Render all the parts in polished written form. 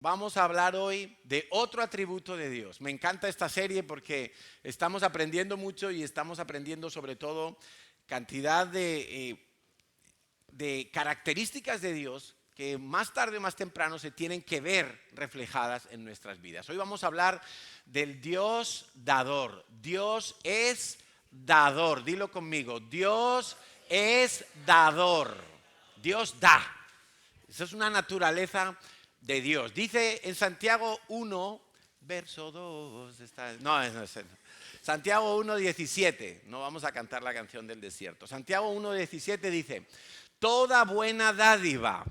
Vamos a hablar hoy de otro atributo de Dios. Me encanta esta serie porque estamos aprendiendo mucho y estamos aprendiendo sobre todo cantidad de características de Dios que más tarde o más temprano se tienen que ver reflejadas en nuestras vidas. Hoy vamos a hablar del Dios dador. Dios es dador. Dilo conmigo. Dios es dador. Dios da. Esa es una naturaleza de Dios. Dice en Santiago 1, verso 2. Santiago 1, 17. No vamos a cantar la canción del desierto. Santiago 1, 17 dice: toda buena dádiva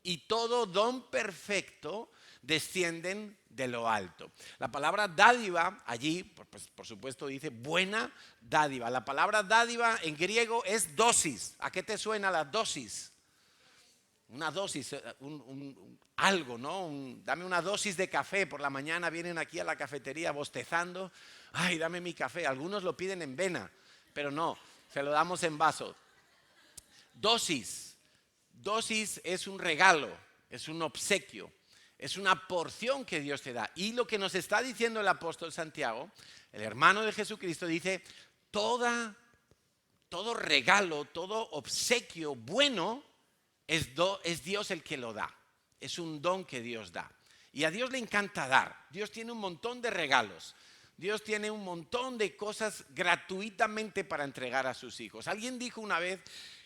y todo don perfecto descienden de lo alto. La palabra dádiva allí, pues, por supuesto, dice buena dádiva. La palabra dádiva en griego es dosis. ¿A qué te suena la dosis? Una dosis, algo, ¿no? Dame una dosis de café. Por la mañana vienen aquí a la cafetería bostezando. Ay, dame mi café. Algunos lo piden en vena, pero no, se lo damos en vaso. Dosis. Dosis es un regalo, es un obsequio, es una porción que Dios te da. Y lo que nos está diciendo el apóstol Santiago, el hermano de Jesucristo, dice: todo regalo, todo obsequio bueno es Dios el que lo da. Es un don que Dios da. Y a Dios le encanta dar. Dios tiene un montón de regalos. Dios tiene un montón de cosas gratuitamente para entregar a sus hijos. Alguien dijo una vez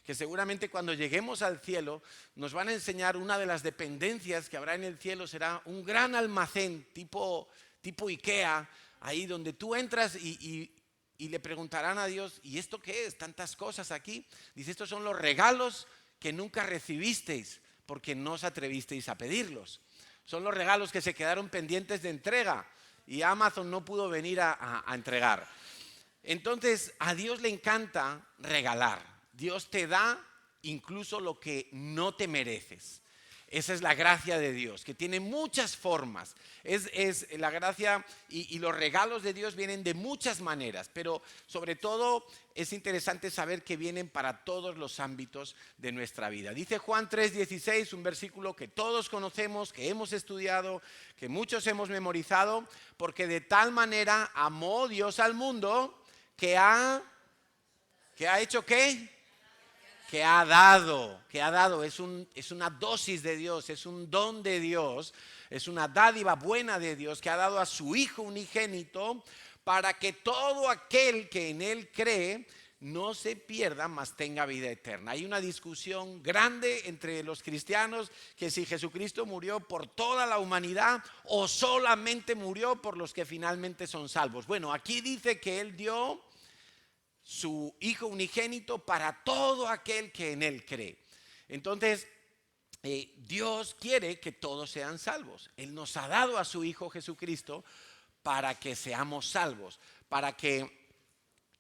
que seguramente cuando lleguemos al cielo nos van a enseñar una de las dependencias que habrá en el cielo. Será un gran almacén tipo Ikea, ahí donde tú entras y le preguntarán a Dios: ¿y esto qué es? Tantas cosas aquí. Dice: estos son los regalos que nunca recibisteis porque no os atrevisteis a pedirlos. Son los regalos que se quedaron pendientes de entrega y Amazon no pudo venir a entregar. Entonces, a Dios le encanta regalar. Dios te da incluso lo que no te mereces. Esa es la gracia de Dios, que tiene muchas formas. Es la gracia y los regalos de Dios vienen de muchas maneras, pero sobre todo es interesante saber que vienen para todos los ámbitos de nuestra vida. Dice Juan 3:16, un versículo que todos conocemos, que hemos estudiado, que muchos hemos memorizado: porque de tal manera amó Dios al mundo que ha hecho ¿qué? Que ha dado, es una dosis de Dios, es un don de Dios, es una dádiva buena de Dios, que ha dado a su Hijo unigénito para que todo aquel que en Él cree no se pierda, mas tenga vida eterna. Hay una discusión grande entre los cristianos que si Jesucristo murió por toda la humanidad o solamente murió por los que finalmente son salvos. Bueno, aquí dice que Él dio su Hijo unigénito para todo aquel que en Él cree. Entonces, Dios quiere que todos sean salvos. Él nos ha dado a su Hijo Jesucristo para que seamos salvos, para que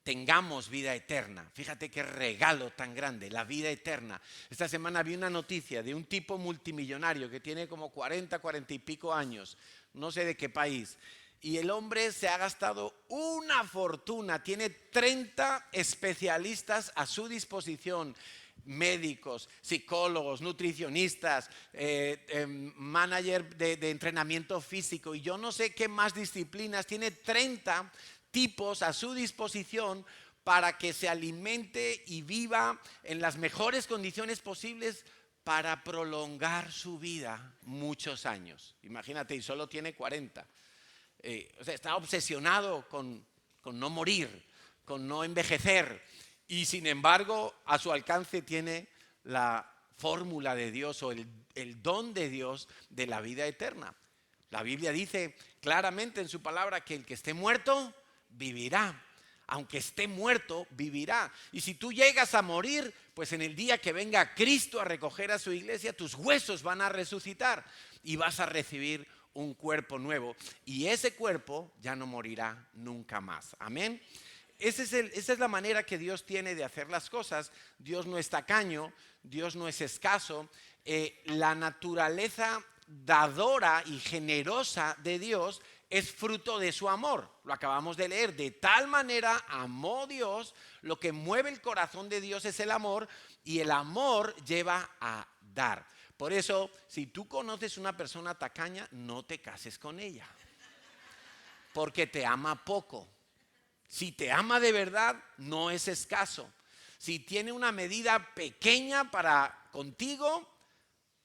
tengamos vida eterna. Fíjate qué regalo tan grande, la vida eterna. Esta semana vi una noticia de un tipo multimillonario que tiene como 40 y pico años, no sé de qué país. Y el hombre se ha gastado una fortuna, tiene 30 especialistas a su disposición: médicos, psicólogos, nutricionistas, manager de entrenamiento físico y yo no sé qué más disciplinas. Tiene 30 tipos a su disposición para que se alimente y viva en las mejores condiciones posibles para prolongar su vida muchos años. Imagínate, y solo tiene 40. O sea, está obsesionado con no morir, con no envejecer, y sin embargo a su alcance tiene la fórmula de Dios o el don de Dios de la vida eterna. La Biblia dice claramente en su palabra que el que esté muerto vivirá. Aunque esté muerto, vivirá. Y si tú llegas a morir, pues en el día que venga Cristo a recoger a su iglesia, tus huesos van a resucitar y vas a recibir un cuerpo nuevo. Y ese cuerpo ya no morirá nunca más. Amén. Esa es la manera que Dios tiene de hacer las cosas. Dios no es tacaño, Dios no es escaso. La naturaleza dadora y generosa de Dios es fruto de su amor. Lo acabamos de leer. De tal manera amó Dios. Lo que mueve el corazón de Dios es el amor, y el amor lleva a dar. Por eso, si tú conoces una persona tacaña, no te cases con ella, porque te ama poco. Si te ama de verdad, no es escaso. Si tiene una medida pequeña para contigo,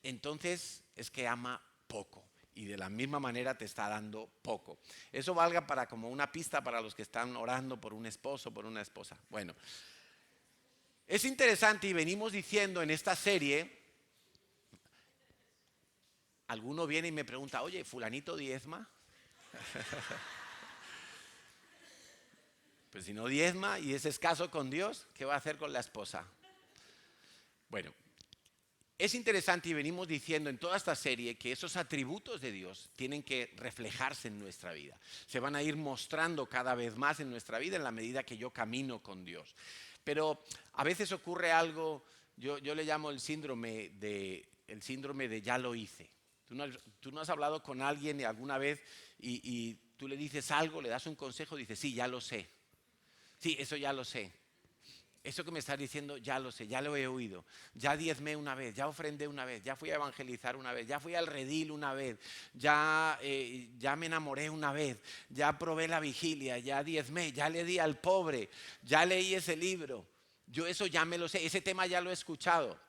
entonces es que ama poco. Y de la misma manera te está dando poco. Eso valga para como una pista para los que están orando por un esposo, por una esposa. Bueno, es interesante y venimos diciendo en esta serie, alguno viene y me pregunta, oye, ¿fulanito diezma? Pues si no diezma y es escaso con Dios, ¿qué va a hacer con la esposa? Bueno, es interesante y venimos diciendo en toda esta serie que esos atributos de Dios tienen que reflejarse en nuestra vida. Se van a ir mostrando cada vez más en nuestra vida en la medida que yo camino con Dios. Pero a veces ocurre algo, yo le llamo el síndrome de ya lo hice. Tú no has hablado con alguien alguna vez y tú le dices algo, le das un consejo, dices, sí, ya lo sé. Sí, eso ya lo sé. Eso que me estás diciendo ya lo sé, ya lo he oído. Ya diezmé una vez, ya ofrendé una vez, ya fui a evangelizar una vez, ya fui al redil una vez, ya me enamoré una vez, ya probé la vigilia, ya diezmé, ya le di al pobre, ya leí ese libro. Yo eso ya me lo sé, ese tema ya lo he escuchado.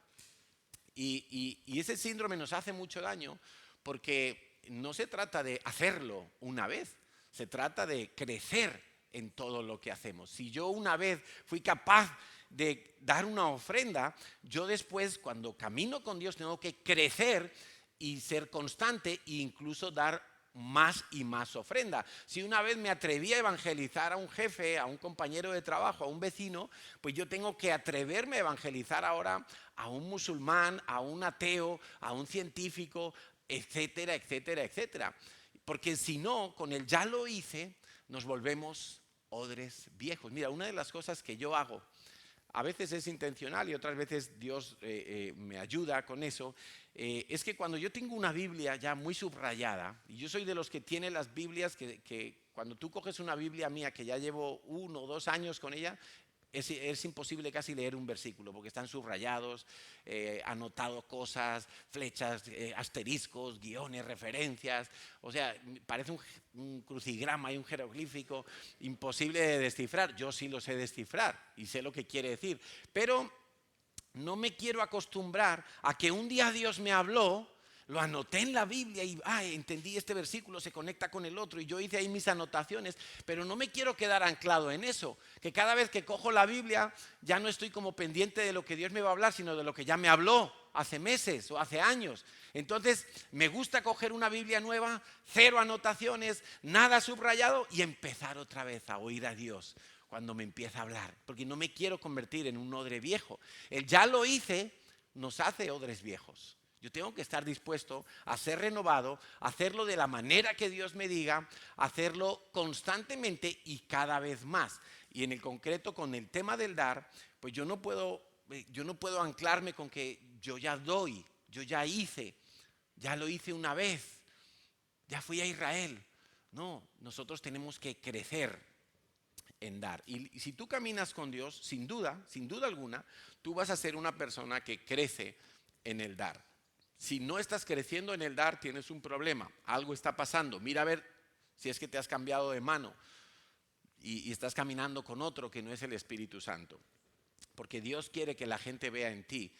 Y ese síndrome nos hace mucho daño porque no se trata de hacerlo una vez, se trata de crecer en todo lo que hacemos. Si yo una vez fui capaz de dar una ofrenda, yo después cuando camino con Dios tengo que crecer y ser constante e incluso dar más y más ofrenda. Si una vez me atreví a evangelizar a un jefe, a un compañero de trabajo, a un vecino, pues yo tengo que atreverme a evangelizar ahora a un musulmán, a un ateo, a un científico, etcétera, etcétera, etcétera. Porque si no, con el ya lo hice, nos volvemos odres viejos. Mira, una de las cosas que yo hago, a veces es intencional y otras veces Dios me ayuda con eso, es que cuando yo tengo una Biblia ya muy subrayada, y yo soy de los que tiene las Biblias que cuando tú coges una Biblia mía que ya llevo 1 o 2 años con ella, es imposible casi leer un versículo porque están subrayados, anotado cosas, flechas, asteriscos, guiones, referencias. O sea, parece un crucigrama y un jeroglífico imposible de descifrar. Yo sí lo sé descifrar y sé lo que quiere decir. Pero no me quiero acostumbrar a que un día Dios me habló, lo anoté en la Biblia y entendí este versículo, se conecta con el otro y yo hice ahí mis anotaciones, pero no me quiero quedar anclado en eso, que cada vez que cojo la Biblia ya no estoy como pendiente de lo que Dios me va a hablar, sino de lo que ya me habló hace meses o hace años. Entonces me gusta coger una Biblia nueva, 0 anotaciones, nada subrayado y empezar otra vez a oír a Dios cuando me empieza a hablar, porque no me quiero convertir en un odre viejo. El ya lo hice nos hace odres viejos. Yo tengo que estar dispuesto a ser renovado, a hacerlo de la manera que Dios me diga, hacerlo constantemente y cada vez más. Y en el concreto con el tema del dar, pues yo no puedo anclarme con que yo ya doy, yo ya hice, ya lo hice una vez, ya fui a Israel. No, nosotros tenemos que crecer en dar. Y si tú caminas con Dios, sin duda alguna, tú vas a ser una persona que crece en el dar. Si no estás creciendo en el dar, tienes un problema. Algo está pasando. Mira a ver si es que te has cambiado de mano y estás caminando con otro que no es el Espíritu Santo. Porque Dios quiere que la gente vea en ti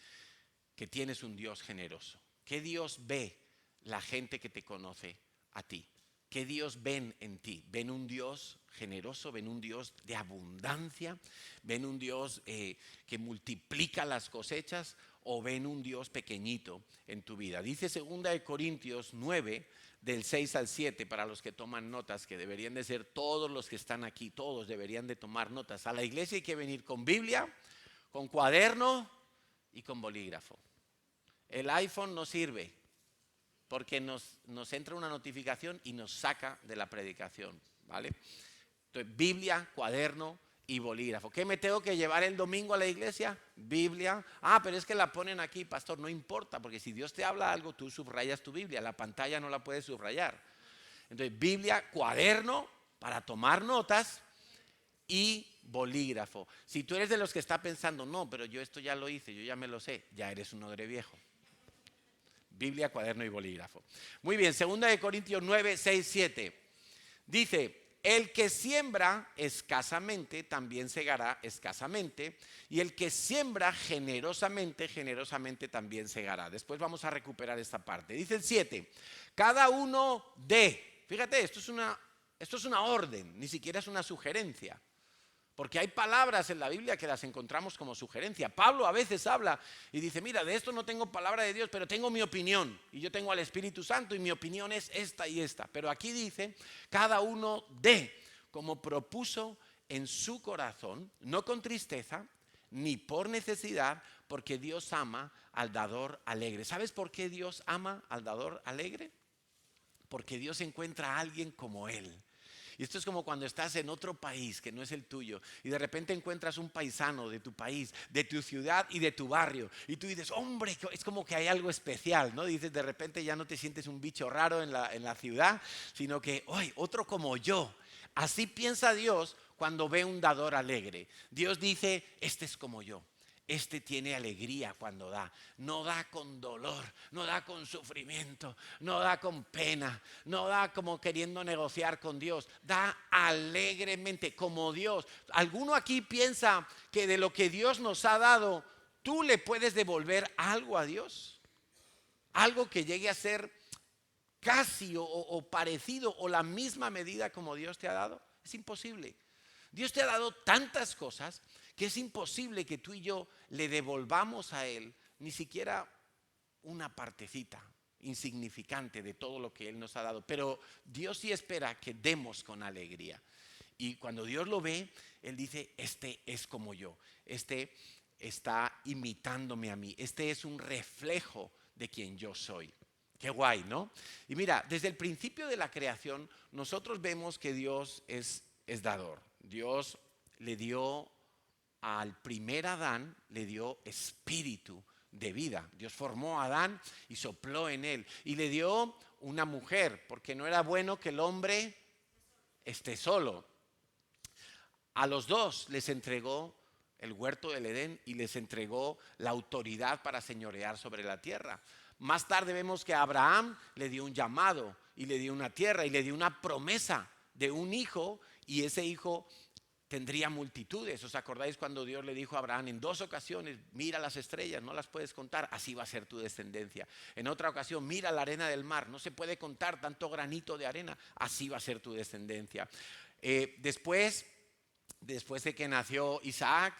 que tienes un Dios generoso. ¿Qué Dios ve la gente que te conoce a ti? ¿Qué Dios ven en ti? ¿Ven un Dios generoso? ¿Ven un Dios de abundancia? ¿Ven un Dios que multiplica las cosechas? ¿O ven un Dios pequeñito en tu vida? Dice 2 Corintios 9, del 6 al 7, para los que toman notas, que deberían de ser todos los que están aquí, todos deberían de tomar notas. A la iglesia hay que venir con Biblia, con cuaderno y con bolígrafo. El iPhone no sirve, porque nos entra una notificación y nos saca de la predicación, ¿vale? Entonces, Biblia, cuaderno y bolígrafo. ¿Qué me tengo que llevar el domingo a la iglesia? Biblia. Pero es que la ponen aquí, pastor, no importa, porque si Dios te habla algo, tú subrayas tu Biblia, la pantalla no la puedes subrayar. Entonces, Biblia, cuaderno para tomar notas y bolígrafo. Si tú eres de los que está pensando, no, pero yo esto ya lo hice, yo ya me lo sé, ya eres un odre viejo. Biblia, cuaderno y bolígrafo. Muy bien, 2 Corintios 9, 6, 7. Dice, el que siembra escasamente también segará escasamente, y el que siembra generosamente, generosamente también segará. Después vamos a recuperar esta parte. Dice el 7, cada uno dé. Fíjate, esto es una orden, ni siquiera es una sugerencia. Porque hay palabras en la Biblia que las encontramos como sugerencia. Pablo a veces habla y dice, mira, de esto no tengo palabra de Dios, pero tengo mi opinión. Y yo tengo al Espíritu Santo y mi opinión es esta y esta. Pero aquí dice, cada uno dé como propuso en su corazón, no con tristeza, ni por necesidad, porque Dios ama al dador alegre. ¿Sabes por qué Dios ama al dador alegre? Porque Dios encuentra a alguien como Él. Y esto es como cuando estás en otro país que no es el tuyo y de repente encuentras un paisano de tu país, de tu ciudad y de tu barrio. Y tú dices, hombre, es como que hay algo especial, ¿no? Dices, de repente ya no te sientes un bicho raro en la ciudad, sino que, ¡ay, otro como yo! Así piensa Dios cuando ve un dador alegre. Dios dice, este es como yo. Este tiene alegría cuando da, no da con dolor, no da con sufrimiento, no da con pena, no da como queriendo negociar con Dios, da alegremente como Dios. ¿Alguno aquí piensa que de lo que Dios nos ha dado, tú le puedes devolver algo a Dios? Algo que llegue a ser casi o parecido o la misma medida como Dios te ha dado. Es imposible. Dios te ha dado tantas cosas que es imposible que tú y yo le devolvamos a Él ni siquiera una partecita insignificante de todo lo que Él nos ha dado. Pero Dios sí espera que demos con alegría. Y cuando Dios lo ve, Él dice, este es como yo, este está imitándome a mí, este es un reflejo de quien yo soy. Qué guay, ¿no? Y mira, desde el principio de la creación, nosotros vemos que Dios es dador. Dios le dio al primer Adán, le dio espíritu de vida. Dios formó a Adán y sopló en él. Y le dio una mujer, porque no era bueno que el hombre esté solo. A los dos les entregó el huerto del Edén y les entregó la autoridad para señorear sobre la tierra. Más tarde vemos que a Abraham le dio un llamado y le dio una tierra y le dio una promesa de un hijo, y ese hijo tendría multitudes. ¿Os acordáis cuando Dios le dijo a Abraham en 2 ocasiones, mira las estrellas, no las puedes contar, así va a ser tu descendencia? En otra ocasión, mira la arena del mar, no se puede contar tanto granito de arena, así va a ser tu descendencia. Después de que nació Isaac,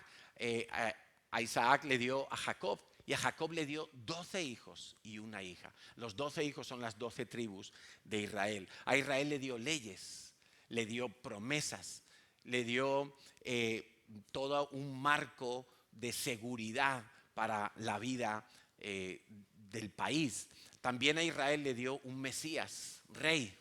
a Isaac le dio a Jacob, y a Jacob le dio 12 hijos y una hija. Los 12 hijos son las 12 tribus de Israel. A Israel le dio leyes, le dio promesas, le dio todo un marco de seguridad para la vida del país. También a Israel le dio un Mesías, rey.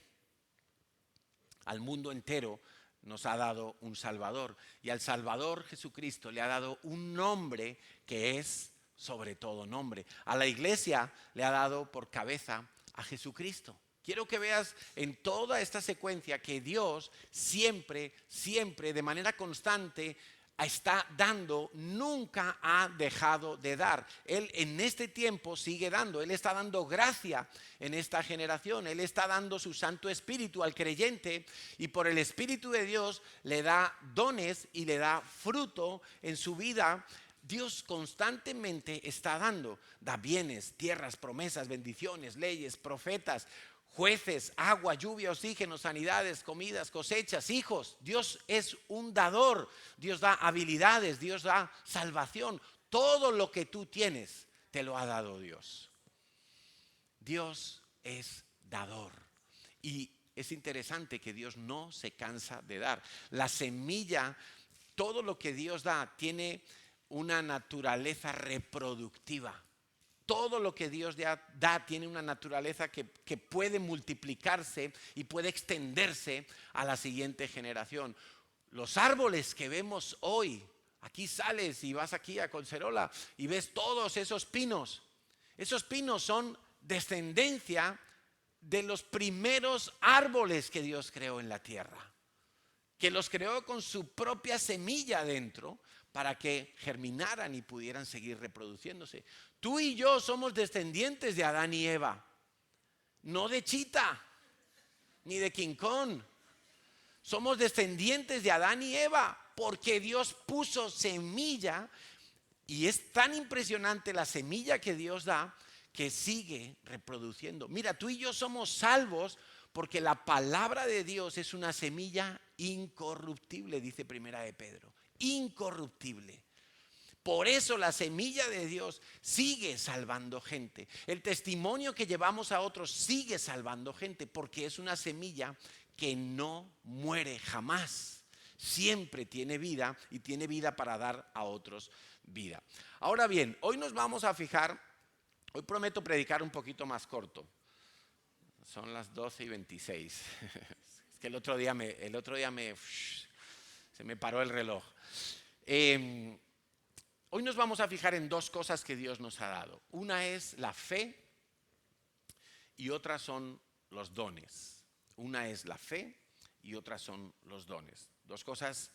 Al mundo entero nos ha dado un Salvador, y al Salvador Jesucristo le ha dado un nombre que es sobre todo nombre. A la iglesia le ha dado por cabeza a Jesucristo. Quiero que veas en toda esta secuencia que Dios siempre, siempre, de manera constante, está dando, nunca ha dejado de dar. Él en este tiempo sigue dando, Él está dando gracia en esta generación, Él está dando su Santo Espíritu al creyente, y por el Espíritu de Dios le da dones y le da fruto en su vida. Dios constantemente está dando, da bienes, tierras, promesas, bendiciones, leyes, profetas, jueces, agua, lluvia, oxígeno, sanidades, comidas, cosechas, hijos. Dios es un dador. Dios da habilidades, Dios da salvación. Todo lo que tú tienes te lo ha dado Dios. Dios es dador. Y es interesante que Dios no se cansa de dar. La semilla, todo lo que Dios da, tiene una naturaleza reproductiva. Todo lo que Dios da tiene una naturaleza que puede multiplicarse y puede extenderse a la siguiente generación. Los árboles que vemos hoy, aquí sales y vas aquí a Collserola y ves todos esos pinos. Esos pinos son descendencia de los primeros árboles que Dios creó en la tierra, que los creó con su propia semilla dentro, para que germinaran y pudieran seguir reproduciéndose. Tú y yo somos descendientes de Adán y Eva, no de Chita, ni de King Kong. Somos descendientes de Adán y Eva, porque Dios puso semilla, y es tan impresionante la semilla que Dios da, que sigue reproduciendo. Mira, tú y yo somos salvos porque la palabra de Dios es una semilla incorruptible, dice Primera de Pedro. Incorruptible. Por eso la semilla de Dios sigue salvando gente. El testimonio que llevamos a otros sigue salvando gente, porque es una semilla que no muere jamás. Siempre tiene vida, y tiene vida para dar a otros vida. Ahora bien, hoy nos vamos a fijar, hoy prometo predicar un poquito más corto. Son las 12:26. Es que el otro día se me paró el reloj. Hoy nos vamos a fijar en dos cosas que Dios nos ha dado. Una es la fe y otra son los dones. Una es la fe y otra son los dones. Dos cosas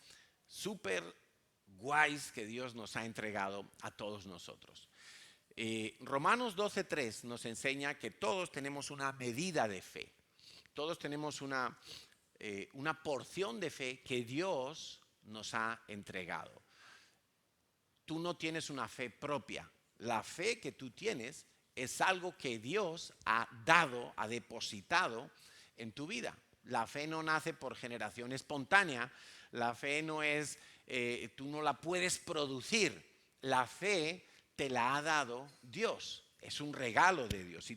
súper guays que Dios nos ha entregado a todos nosotros. Romanos 12:3 nos enseña que todos tenemos una medida de fe. Todos tenemos una porción de fe que Dios nos ha entregado. Tú no tienes una fe propia. La fe que tú tienes es algo que Dios ha dado, ha depositado en tu vida. La fe no nace por generación espontánea. La fe no es, tú no la puedes producir. La fe te la ha dado Dios. Es un regalo de Dios. Si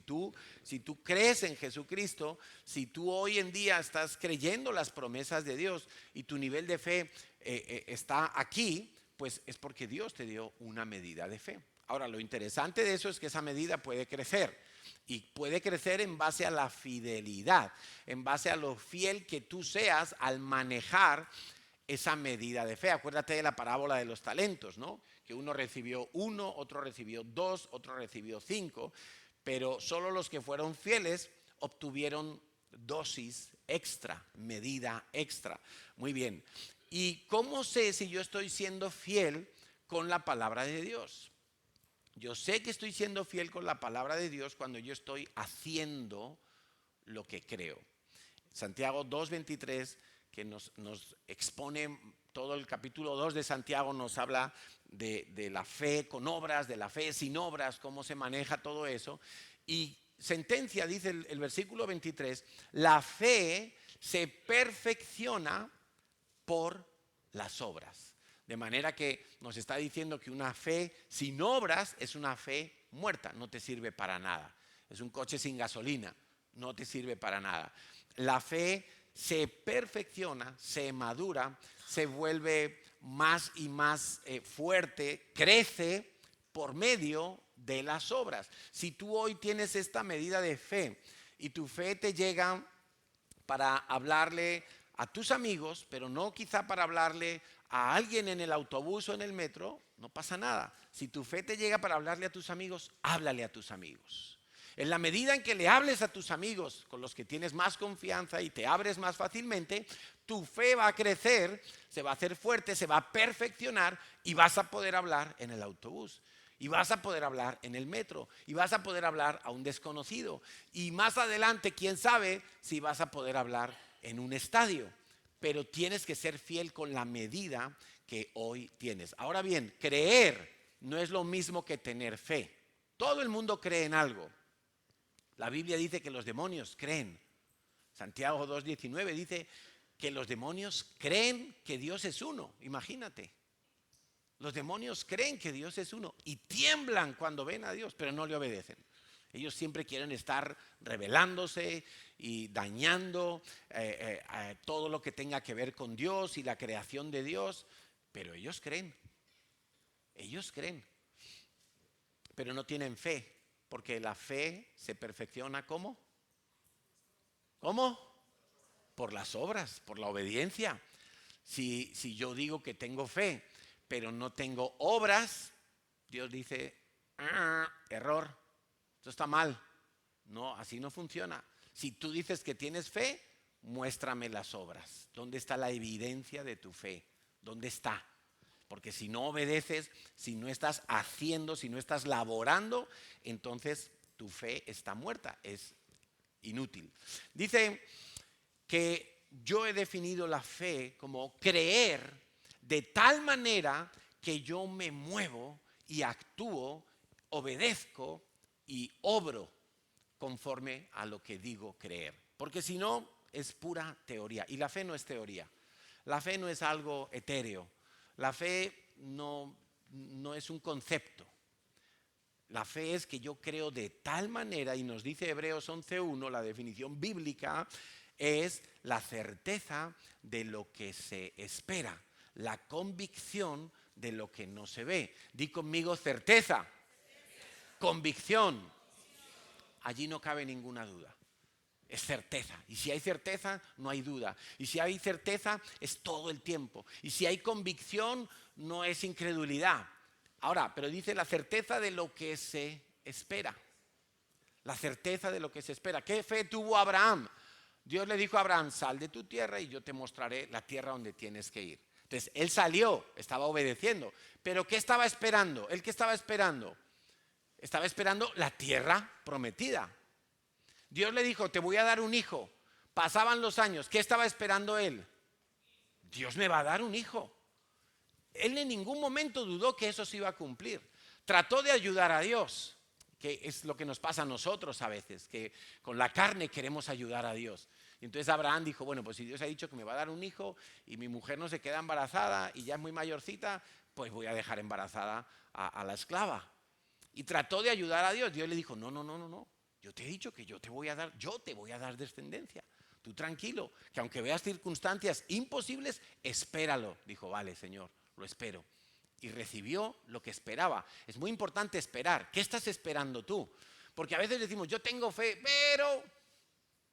tú crees en Jesucristo, si tú hoy en día estás creyendo las promesas de Dios y tu nivel de fe está aquí, pues es porque Dios te dio una medida de fe. Ahora, lo interesante de eso es que esa medida puede crecer, y puede crecer en base a la fidelidad, en base a lo fiel que tú seas al manejar esa medida de fe. Acuérdate de la parábola de los talentos, ¿no? Que uno recibió 1, otro recibió 2, otro recibió 5, pero solo los que fueron fieles obtuvieron dosis extra, medida extra. Muy bien. ¿Y cómo sé si yo estoy siendo fiel con la palabra de Dios? Yo sé que estoy siendo fiel con la palabra de Dios cuando yo estoy haciendo lo que creo. Santiago 2:23, que nos expone todo el capítulo 2 de Santiago, nos habla de la fe con obras, de la fe sin obras, cómo se maneja todo eso. Y sentencia, dice el versículo 23, la fe se perfecciona por las obras. De manera que nos está diciendo que una fe sin obras es una fe muerta, no te sirve para nada. Es un coche sin gasolina, no te sirve para nada. La fe se perfecciona, se madura, se vuelve más y más fuerte, crece por medio de las obras. Si tú hoy tienes esta medida de fe y tu fe te llega para hablarle a tus amigos, pero no quizá para hablarle a alguien en el autobús o en el metro, no pasa nada. Si tu fe te llega para hablarle a tus amigos, háblale a tus amigos. En la medida en que le hables a tus amigos con los que tienes más confianza y te abres más fácilmente, tu fe va a crecer, se va a hacer fuerte, se va a perfeccionar, y vas a poder hablar en el autobús. Y vas a poder hablar en el metro, y vas a poder hablar a un desconocido. Y más adelante, quién sabe si vas a poder hablar en un estadio. Pero tienes que ser fiel con la medida que hoy tienes. Ahora bien, creer no es lo mismo que tener fe. Todo el mundo cree en algo. La Biblia dice que los demonios creen. Santiago 2:19 dice que los demonios creen que Dios es uno. Imagínate. Los demonios creen que Dios es uno y tiemblan cuando ven a Dios, pero no le obedecen. Ellos siempre quieren estar rebelándose y dañando todo lo que tenga que ver con Dios y la creación de Dios, pero ellos creen, pero no tienen fe, porque la fe se perfecciona ¿cómo? ¿Cómo? Por las obras, por la obediencia. Si yo digo que tengo fe, pero no tengo obras, Dios dice, error, esto está mal. No, así no funciona. Si tú dices que tienes fe, muéstrame las obras. ¿Dónde está la evidencia de tu fe? ¿Dónde está? Porque si no obedeces, si no estás haciendo, si no estás laborando, entonces tu fe está muerta, es inútil. Dice que yo he definido la fe como creer de tal manera que yo me muevo y actúo, obedezco y obro conforme a lo que digo creer. Porque si no, es pura teoría. Y la fe no es teoría. La fe no es algo etéreo. La fe no es un concepto. La fe es que yo creo de tal manera, y nos dice Hebreos 11.1, la definición bíblica, es la certeza de lo que se espera, la convicción de lo que no se ve. Di conmigo certeza, convicción. Allí no cabe ninguna duda. Es certeza. Y si hay certeza, no hay duda. Y si hay certeza, es todo el tiempo. Y si hay convicción, no es incredulidad. Ahora, pero dice la certeza de lo que se espera. La certeza de lo que se espera. ¿Qué fe tuvo Abraham? Dios le dijo a Abraham, sal de tu tierra y yo te mostraré la tierra donde tienes que ir. Entonces, él salió, estaba obedeciendo. ¿Pero qué estaba esperando? ¿Él qué estaba esperando? Estaba esperando la tierra prometida. Dios le dijo, te voy a dar un hijo. Pasaban los años. ¿Qué estaba esperando él? Dios me va a dar un hijo. Él en ningún momento dudó que eso se iba a cumplir. Trató de ayudar a Dios, que es lo que nos pasa a nosotros a veces, que con la carne queremos ayudar a Dios. Y entonces Abraham dijo, bueno, pues si Dios ha dicho que me va a dar un hijo y mi mujer no se queda embarazada y ya es muy mayorcita, pues voy a dejar embarazada a la esclava. Y trató de ayudar a Dios. Dios le dijo, no. Yo te he dicho que yo te voy a dar descendencia. Tú tranquilo, que aunque veas circunstancias imposibles, espéralo. Dijo, vale, Señor, lo espero. Y recibió lo que esperaba. Es muy importante esperar. ¿Qué estás esperando tú? Porque a veces decimos, yo tengo fe, pero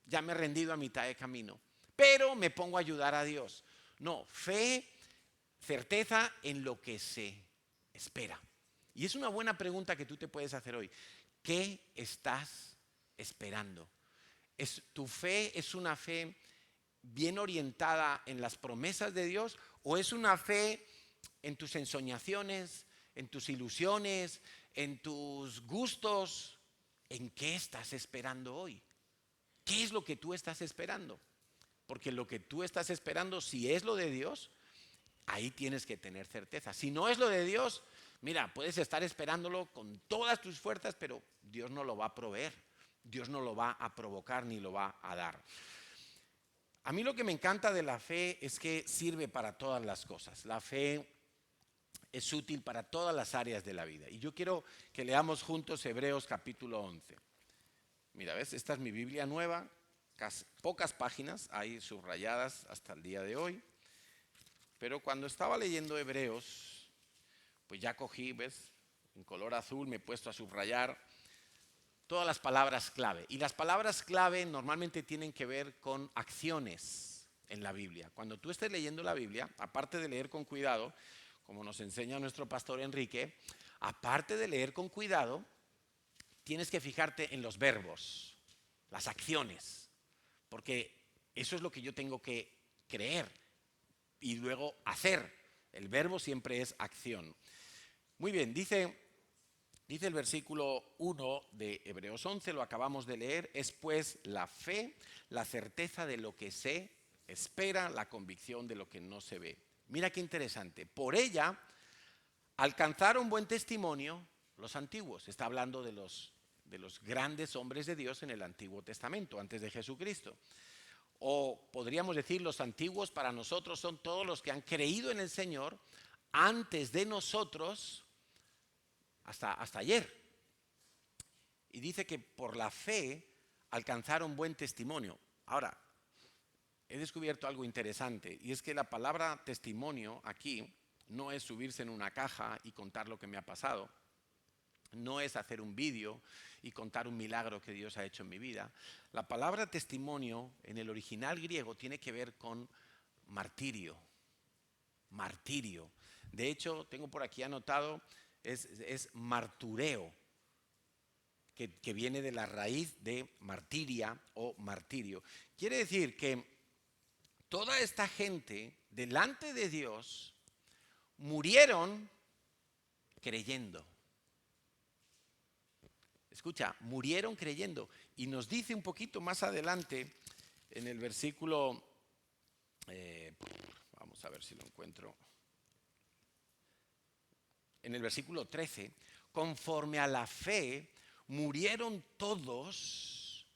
ya me he rendido a mitad de camino. Pero me pongo a ayudar a Dios. No, fe, certeza en lo que se espera. Y es una buena pregunta que tú te puedes hacer hoy. ¿Qué estás esperando? ¿Tu fe es una fe bien orientada en las promesas de Dios o es una fe en tus ensoñaciones, en tus ilusiones, en tus gustos? ¿En qué estás esperando hoy? ¿Qué es lo que tú estás esperando? Porque lo que tú estás esperando, si es lo de Dios, ahí tienes que tener certeza. Si no es lo de Dios, mira, puedes estar esperándolo con todas tus fuerzas, pero Dios no lo va a proveer. Dios no lo va a provocar ni lo va a dar. A mí lo que me encanta de la fe es que sirve para todas las cosas. La fe es útil para todas las áreas de la vida. Y yo quiero que leamos juntos Hebreos capítulo 11. Mira, ¿ves? Esta es mi Biblia nueva, pocas páginas, ahí subrayadas hasta el día de hoy. Pero cuando estaba leyendo Hebreos, pues ya cogí, ¿ves? En color azul me he puesto a subrayar todas las palabras clave. Y las palabras clave normalmente tienen que ver con acciones en la Biblia. Cuando tú estés leyendo la Biblia, aparte de leer con cuidado, como nos enseña nuestro pastor Enrique, aparte de leer con cuidado, tienes que fijarte en los verbos, las acciones, porque eso es lo que yo tengo que creer y luego hacer. El verbo siempre es acción. Muy bien, dice el versículo 1 de Hebreos 11, lo acabamos de leer, es pues la fe, la certeza de lo que se espera, la convicción de lo que no se ve. Mira qué interesante. Por ella alcanzaron buen testimonio los antiguos. Está hablando de los grandes hombres de Dios en el Antiguo Testamento, antes de Jesucristo. O podríamos decir, los antiguos para nosotros son todos los que han creído en el Señor antes de nosotros hasta ayer. Y dice que por la fe alcanzaron buen testimonio. Ahora, he descubierto algo interesante, y es que la palabra testimonio aquí no es subirse en una caja y contar lo que me ha pasado. No es hacer un vídeo y contar un milagro que Dios ha hecho en mi vida. La palabra testimonio en el original griego tiene que ver con martirio. Martirio. De hecho, tengo por aquí anotado, es martureo, que viene de la raíz de martiria o martirio. Quiere decir que toda esta gente delante de Dios murieron creyendo. Escucha, murieron creyendo. Y nos dice un poquito más adelante, en el versículo, vamos a ver si lo encuentro, en el versículo 13, conforme a la fe, murieron todos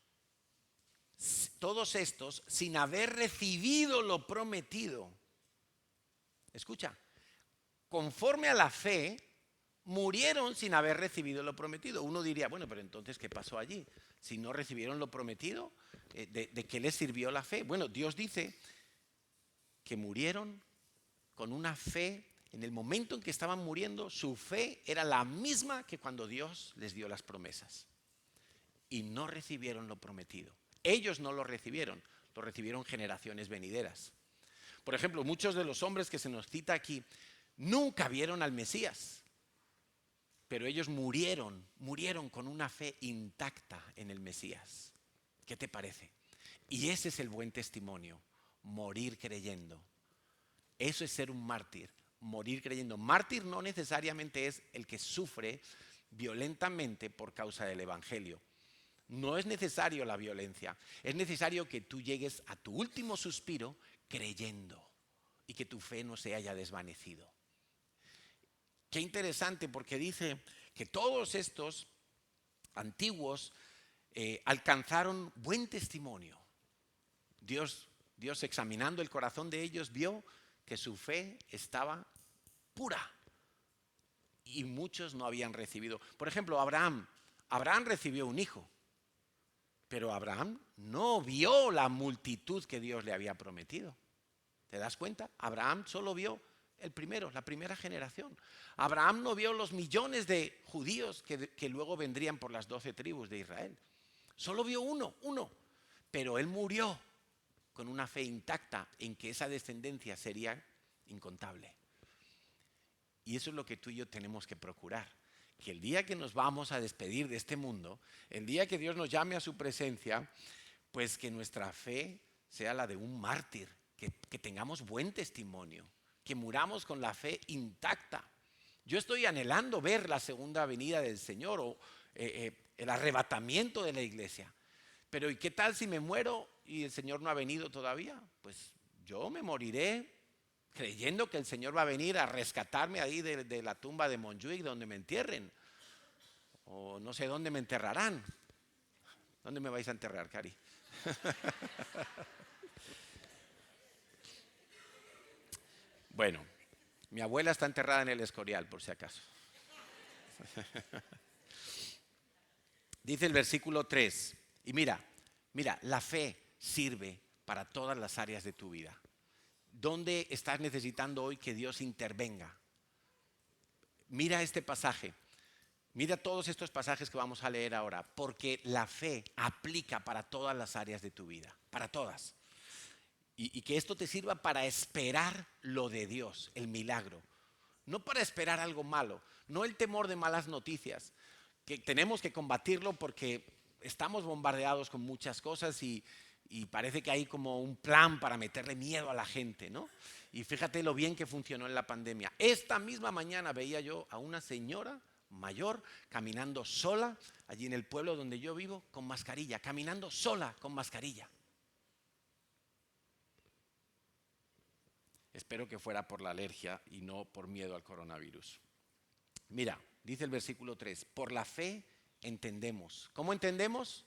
estos sin haber recibido lo prometido. Escucha, conforme a la fe, murieron sin haber recibido lo prometido. Uno diría, bueno, pero entonces, ¿qué pasó allí? Si no recibieron lo prometido, ¿de qué les sirvió la fe? Bueno, Dios dice que murieron con una fe. En el momento en que estaban muriendo, su fe era la misma que cuando Dios les dio las promesas. Y no recibieron lo prometido. Ellos no lo recibieron generaciones venideras. Por ejemplo, muchos de los hombres que se nos cita aquí nunca vieron al Mesías. Pero ellos murieron con una fe intacta en el Mesías. ¿Qué te parece? Y ese es el buen testimonio, morir creyendo. Eso es ser un mártir, morir creyendo. Mártir no necesariamente es el que sufre violentamente por causa del Evangelio. No es necesario la violencia, es necesario que tú llegues a tu último suspiro creyendo y que tu fe no se haya desvanecido. Qué interesante, porque dice que todos estos antiguos alcanzaron buen testimonio. Dios examinando el corazón de ellos vio que su fe estaba pura y muchos no habían recibido. Por ejemplo, Abraham recibió un hijo, pero Abraham no vio la multitud que Dios le había prometido. ¿Te das cuenta? Abraham solo vio el primero, la primera generación. Abraham no vio los millones de judíos que luego vendrían por las 12 tribus de Israel. Solo vio uno, pero él murió con una fe intacta en que esa descendencia sería incontable. Y eso es lo que tú y yo tenemos que procurar. Que el día que nos vamos a despedir de este mundo, el día que Dios nos llame a su presencia, pues que nuestra fe sea la de un mártir, que tengamos buen testimonio, que muramos con la fe intacta. Yo estoy anhelando ver la segunda venida del Señor o el arrebatamiento de la iglesia. Pero ¿y qué tal si me muero y el Señor no ha venido todavía? Pues yo me moriré creyendo que el Señor va a venir a rescatarme ahí de la tumba de Montjuic donde me entierren. O no sé dónde me enterrarán. ¿Dónde me vais a enterrar, Cari? Bueno, mi abuela está enterrada en el Escorial, por si acaso. Dice el versículo 3. Y mira, la fe sirve para todas las áreas de tu vida. ¿Dónde estás necesitando hoy que Dios intervenga? Mira este pasaje. Mira todos estos pasajes que vamos a leer ahora, porque la fe aplica para todas las áreas de tu vida, para todas. Y que esto te sirva para esperar lo de Dios, el milagro. No para esperar algo malo, no el temor de malas noticias, que tenemos que combatirlo porque estamos bombardeados con muchas cosas y parece que hay como un plan para meterle miedo a la gente, ¿no? Y fíjate lo bien que funcionó en la pandemia. Esta misma mañana veía yo a una señora mayor caminando sola allí en el pueblo donde yo vivo con mascarilla, caminando sola con mascarilla. Espero que fuera por la alergia y no por miedo al coronavirus. Mira, dice el versículo 3, por la fe entendemos. ¿Cómo entendemos?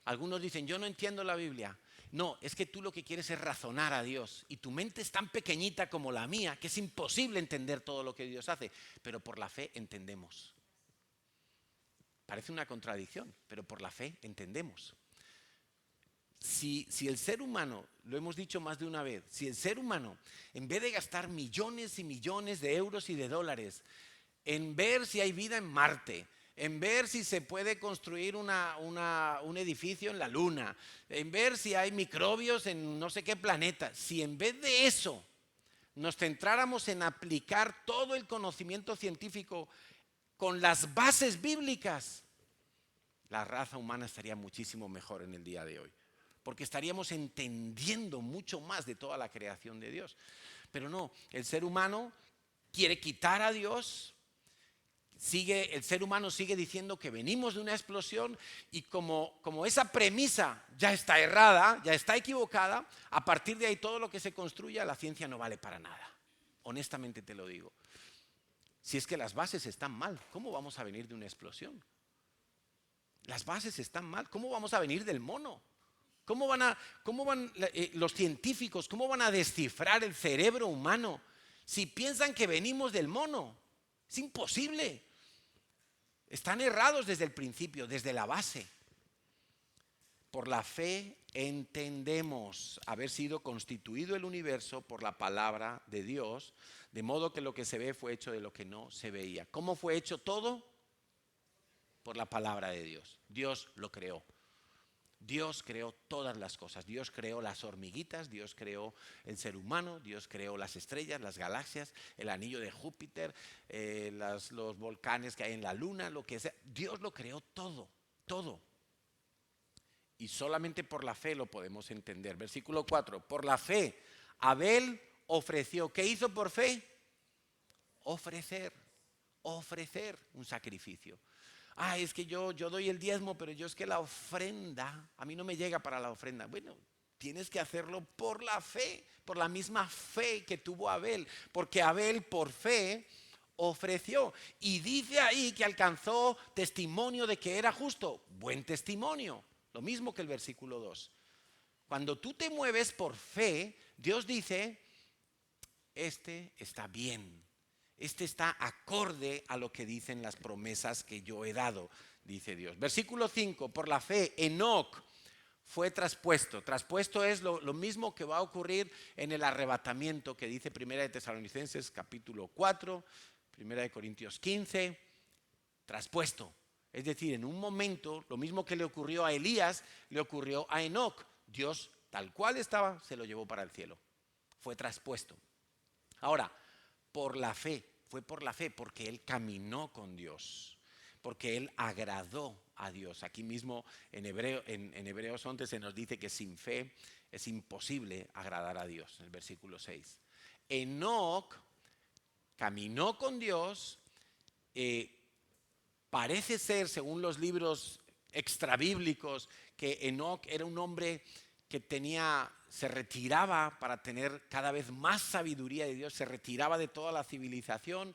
Algunos dicen, yo no entiendo la Biblia. No, es que tú lo que quieres es razonar a Dios y tu mente es tan pequeñita como la mía que es imposible entender todo lo que Dios hace, pero por la fe entendemos. Parece una contradicción, pero por la fe entendemos. Si el ser humano, lo hemos dicho más de una vez, si el ser humano, en vez de gastar millones y millones de euros y de dólares en ver si hay vida en Marte, en ver si se puede construir un edificio en la Luna, en ver si hay microbios en no sé qué planeta, si en vez de eso nos centráramos en aplicar todo el conocimiento científico con las bases bíblicas, la raza humana estaría muchísimo mejor en el día de hoy. Porque estaríamos entendiendo mucho más de toda la creación de Dios. Pero no, el ser humano quiere quitar a Dios. El ser humano sigue diciendo que venimos de una explosión y como esa premisa ya está errada, ya está equivocada, a partir de ahí todo lo que se construya, la ciencia no vale para nada. Honestamente te lo digo. Si es que las bases están mal, ¿cómo vamos a venir de una explosión? Las bases están mal, ¿cómo vamos a venir del mono? ¿Cómo van los científicos, cómo van a descifrar el cerebro humano si piensan que venimos del mono? Es imposible. Están errados desde el principio, desde la base. Por la fe entendemos haber sido constituido el universo por la palabra de Dios, de modo que lo que se ve fue hecho de lo que no se veía. ¿Cómo fue hecho todo? Por la palabra de Dios. Dios lo creó. Dios creó todas las cosas. Dios creó las hormiguitas, Dios creó el ser humano, Dios creó las estrellas, las galaxias, el anillo de Júpiter, los volcanes que hay en la luna, lo que sea. Dios lo creó todo, todo. Y solamente por la fe lo podemos entender. Versículo 4. Por la fe, Abel ofreció. ¿Qué hizo por fe? Ofrecer un sacrificio. Es que yo doy el diezmo, pero yo es que la ofrenda, a mí no me llega para la ofrenda. Bueno, tienes que hacerlo por la fe, por la misma fe que tuvo Abel, porque Abel por fe ofreció. Y dice ahí que alcanzó testimonio de que era justo. Buen testimonio, lo mismo que el versículo 2. Cuando tú te mueves por fe, Dios dice, este está bien. Este está acorde a lo que dicen las promesas que yo he dado, dice Dios. Versículo 5, por la fe, Enoc fue traspuesto. Traspuesto es lo mismo que va a ocurrir en el arrebatamiento que dice Primera de Tesalonicenses capítulo 4, Primera de Corintios 15, traspuesto. Es decir, en un momento, lo mismo que le ocurrió a Elías, le ocurrió a Enoc. Dios, tal cual estaba, se lo llevó para el cielo. Fue traspuesto. Ahora, fue por la fe, porque él caminó con Dios, porque él agradó a Dios. Aquí mismo en Hebreos 11 se nos dice que sin fe es imposible agradar a Dios, en el versículo 6. Enoc caminó con Dios, parece ser, según los libros extrabíblicos, que Enoc era un hombre que se retiraba para tener cada vez más sabiduría de Dios, se retiraba de toda la civilización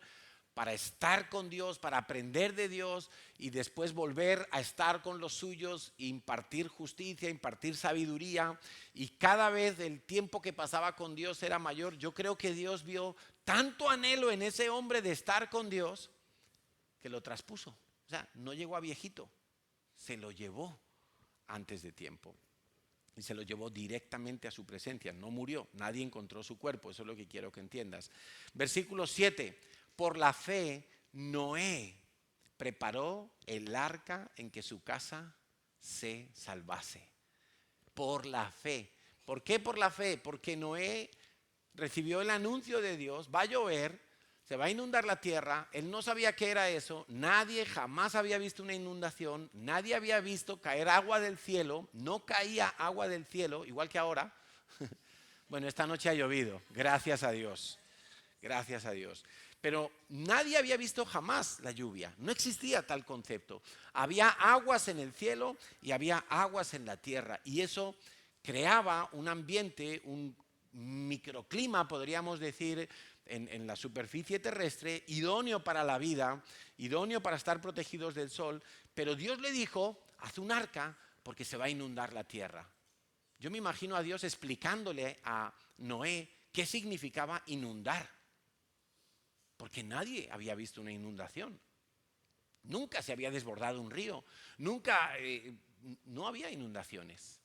para estar con Dios, para aprender de Dios y después volver a estar con los suyos, impartir justicia, impartir sabiduría, y cada vez el tiempo que pasaba con Dios era mayor. Yo creo que Dios vio tanto anhelo en ese hombre de estar con Dios que lo traspuso. O sea, no llegó a viejito, se lo llevó antes de tiempo. Y se lo llevó directamente a su presencia. No murió, nadie encontró su cuerpo. Eso es lo que quiero que entiendas. Versículo 7. Por la fe, Noé preparó el arca en que su casa se salvase. Por la fe. ¿Por qué por la fe? Porque Noé recibió el anuncio de Dios, va a llover, se va a inundar la tierra. Él no sabía qué era eso, nadie jamás había visto una inundación, nadie había visto caer agua del cielo, no caía agua del cielo, igual que ahora. Bueno, esta noche ha llovido, gracias a Dios, gracias a Dios. Pero nadie había visto jamás la lluvia, no existía tal concepto. Había aguas en el cielo y había aguas en la tierra, y eso creaba un ambiente, un microclima, podríamos decir, en la superficie terrestre, idóneo para la vida, idóneo para estar protegidos del sol. Pero Dios le dijo, haz un arca porque se va a inundar la tierra. Yo me imagino a Dios explicándole a Noé qué significaba inundar, porque nadie había visto una inundación. Nunca se había desbordado un río, nunca, no había inundaciones.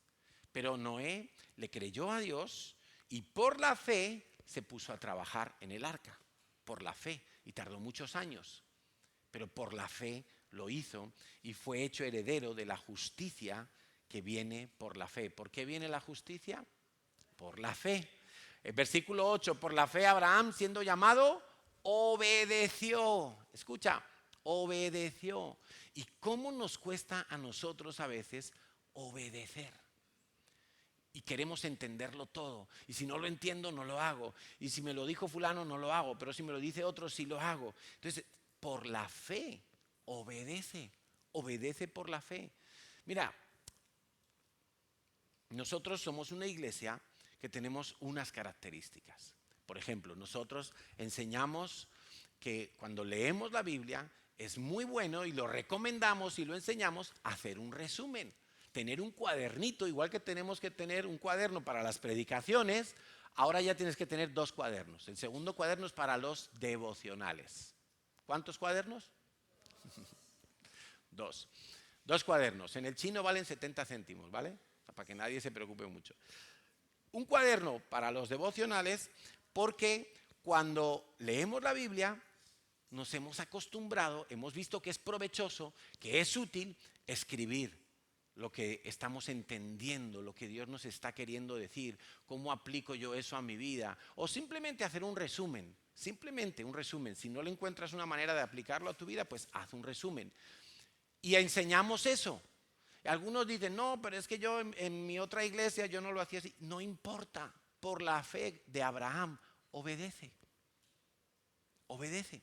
Pero Noé le creyó a Dios y por la fe se puso a trabajar en el arca, por la fe, y tardó muchos años, pero por la fe lo hizo y fue hecho heredero de la justicia que viene por la fe. ¿Por qué viene la justicia? Por la fe. El versículo 8, por la fe Abraham, siendo llamado, obedeció. Escucha, obedeció. ¿Y cómo nos cuesta a nosotros a veces obedecer? ¿Y queremos entenderlo todo. Y si no lo entiendo, no lo hago. Y si me lo dijo fulano, no lo hago. Pero si me lo dice otro, sí lo hago. Entonces, por la fe, obedece. Obedece por la fe. Mira, nosotros somos una iglesia que tenemos unas características. Por ejemplo, nosotros enseñamos que cuando leemos la Biblia es muy bueno y lo recomendamos y lo enseñamos a hacer un resumen. Tener un cuadernito, igual que tenemos que tener un cuaderno para las predicaciones, ahora ya tienes que tener 2 cuadernos. El segundo cuaderno es para los devocionales. ¿Cuántos cuadernos? 2. 2 cuadernos. En el chino valen 70 céntimos, ¿vale? Para que nadie se preocupe mucho. Un cuaderno para los devocionales porque cuando leemos la Biblia nos hemos acostumbrado, hemos visto que es provechoso, que es útil escribir lo que estamos entendiendo, lo que Dios nos está queriendo decir, cómo aplico yo eso a mi vida, o simplemente hacer un resumen, simplemente un resumen. Si no le encuentras una manera de aplicarlo a tu vida, pues haz un resumen. Y enseñamos eso. Algunos dicen, no, pero es que yo en mi otra iglesia yo no lo hacía así. No importa, por la fe de Abraham, obedece. Obedece.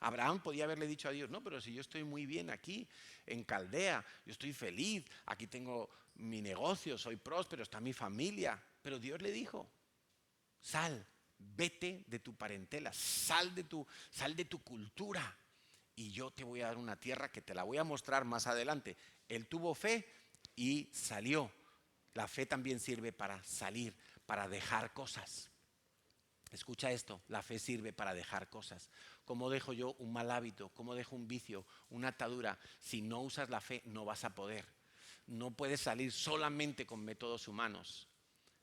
Abraham podía haberle dicho a Dios, no, pero si yo estoy muy bien aquí, en Caldea, yo estoy feliz, aquí tengo mi negocio, soy próspero, está mi familia. Pero Dios le dijo, sal, vete de tu parentela, sal de tu cultura y yo te voy a dar una tierra que te la voy a mostrar más adelante. Él tuvo fe y salió. La fe también sirve para salir, para dejar cosas. Escucha esto, la fe sirve para dejar cosas. ¿Cómo dejo yo un mal hábito? ¿Cómo dejo un vicio, una atadura? Si no usas la fe, no vas a poder. No puedes salir solamente con métodos humanos.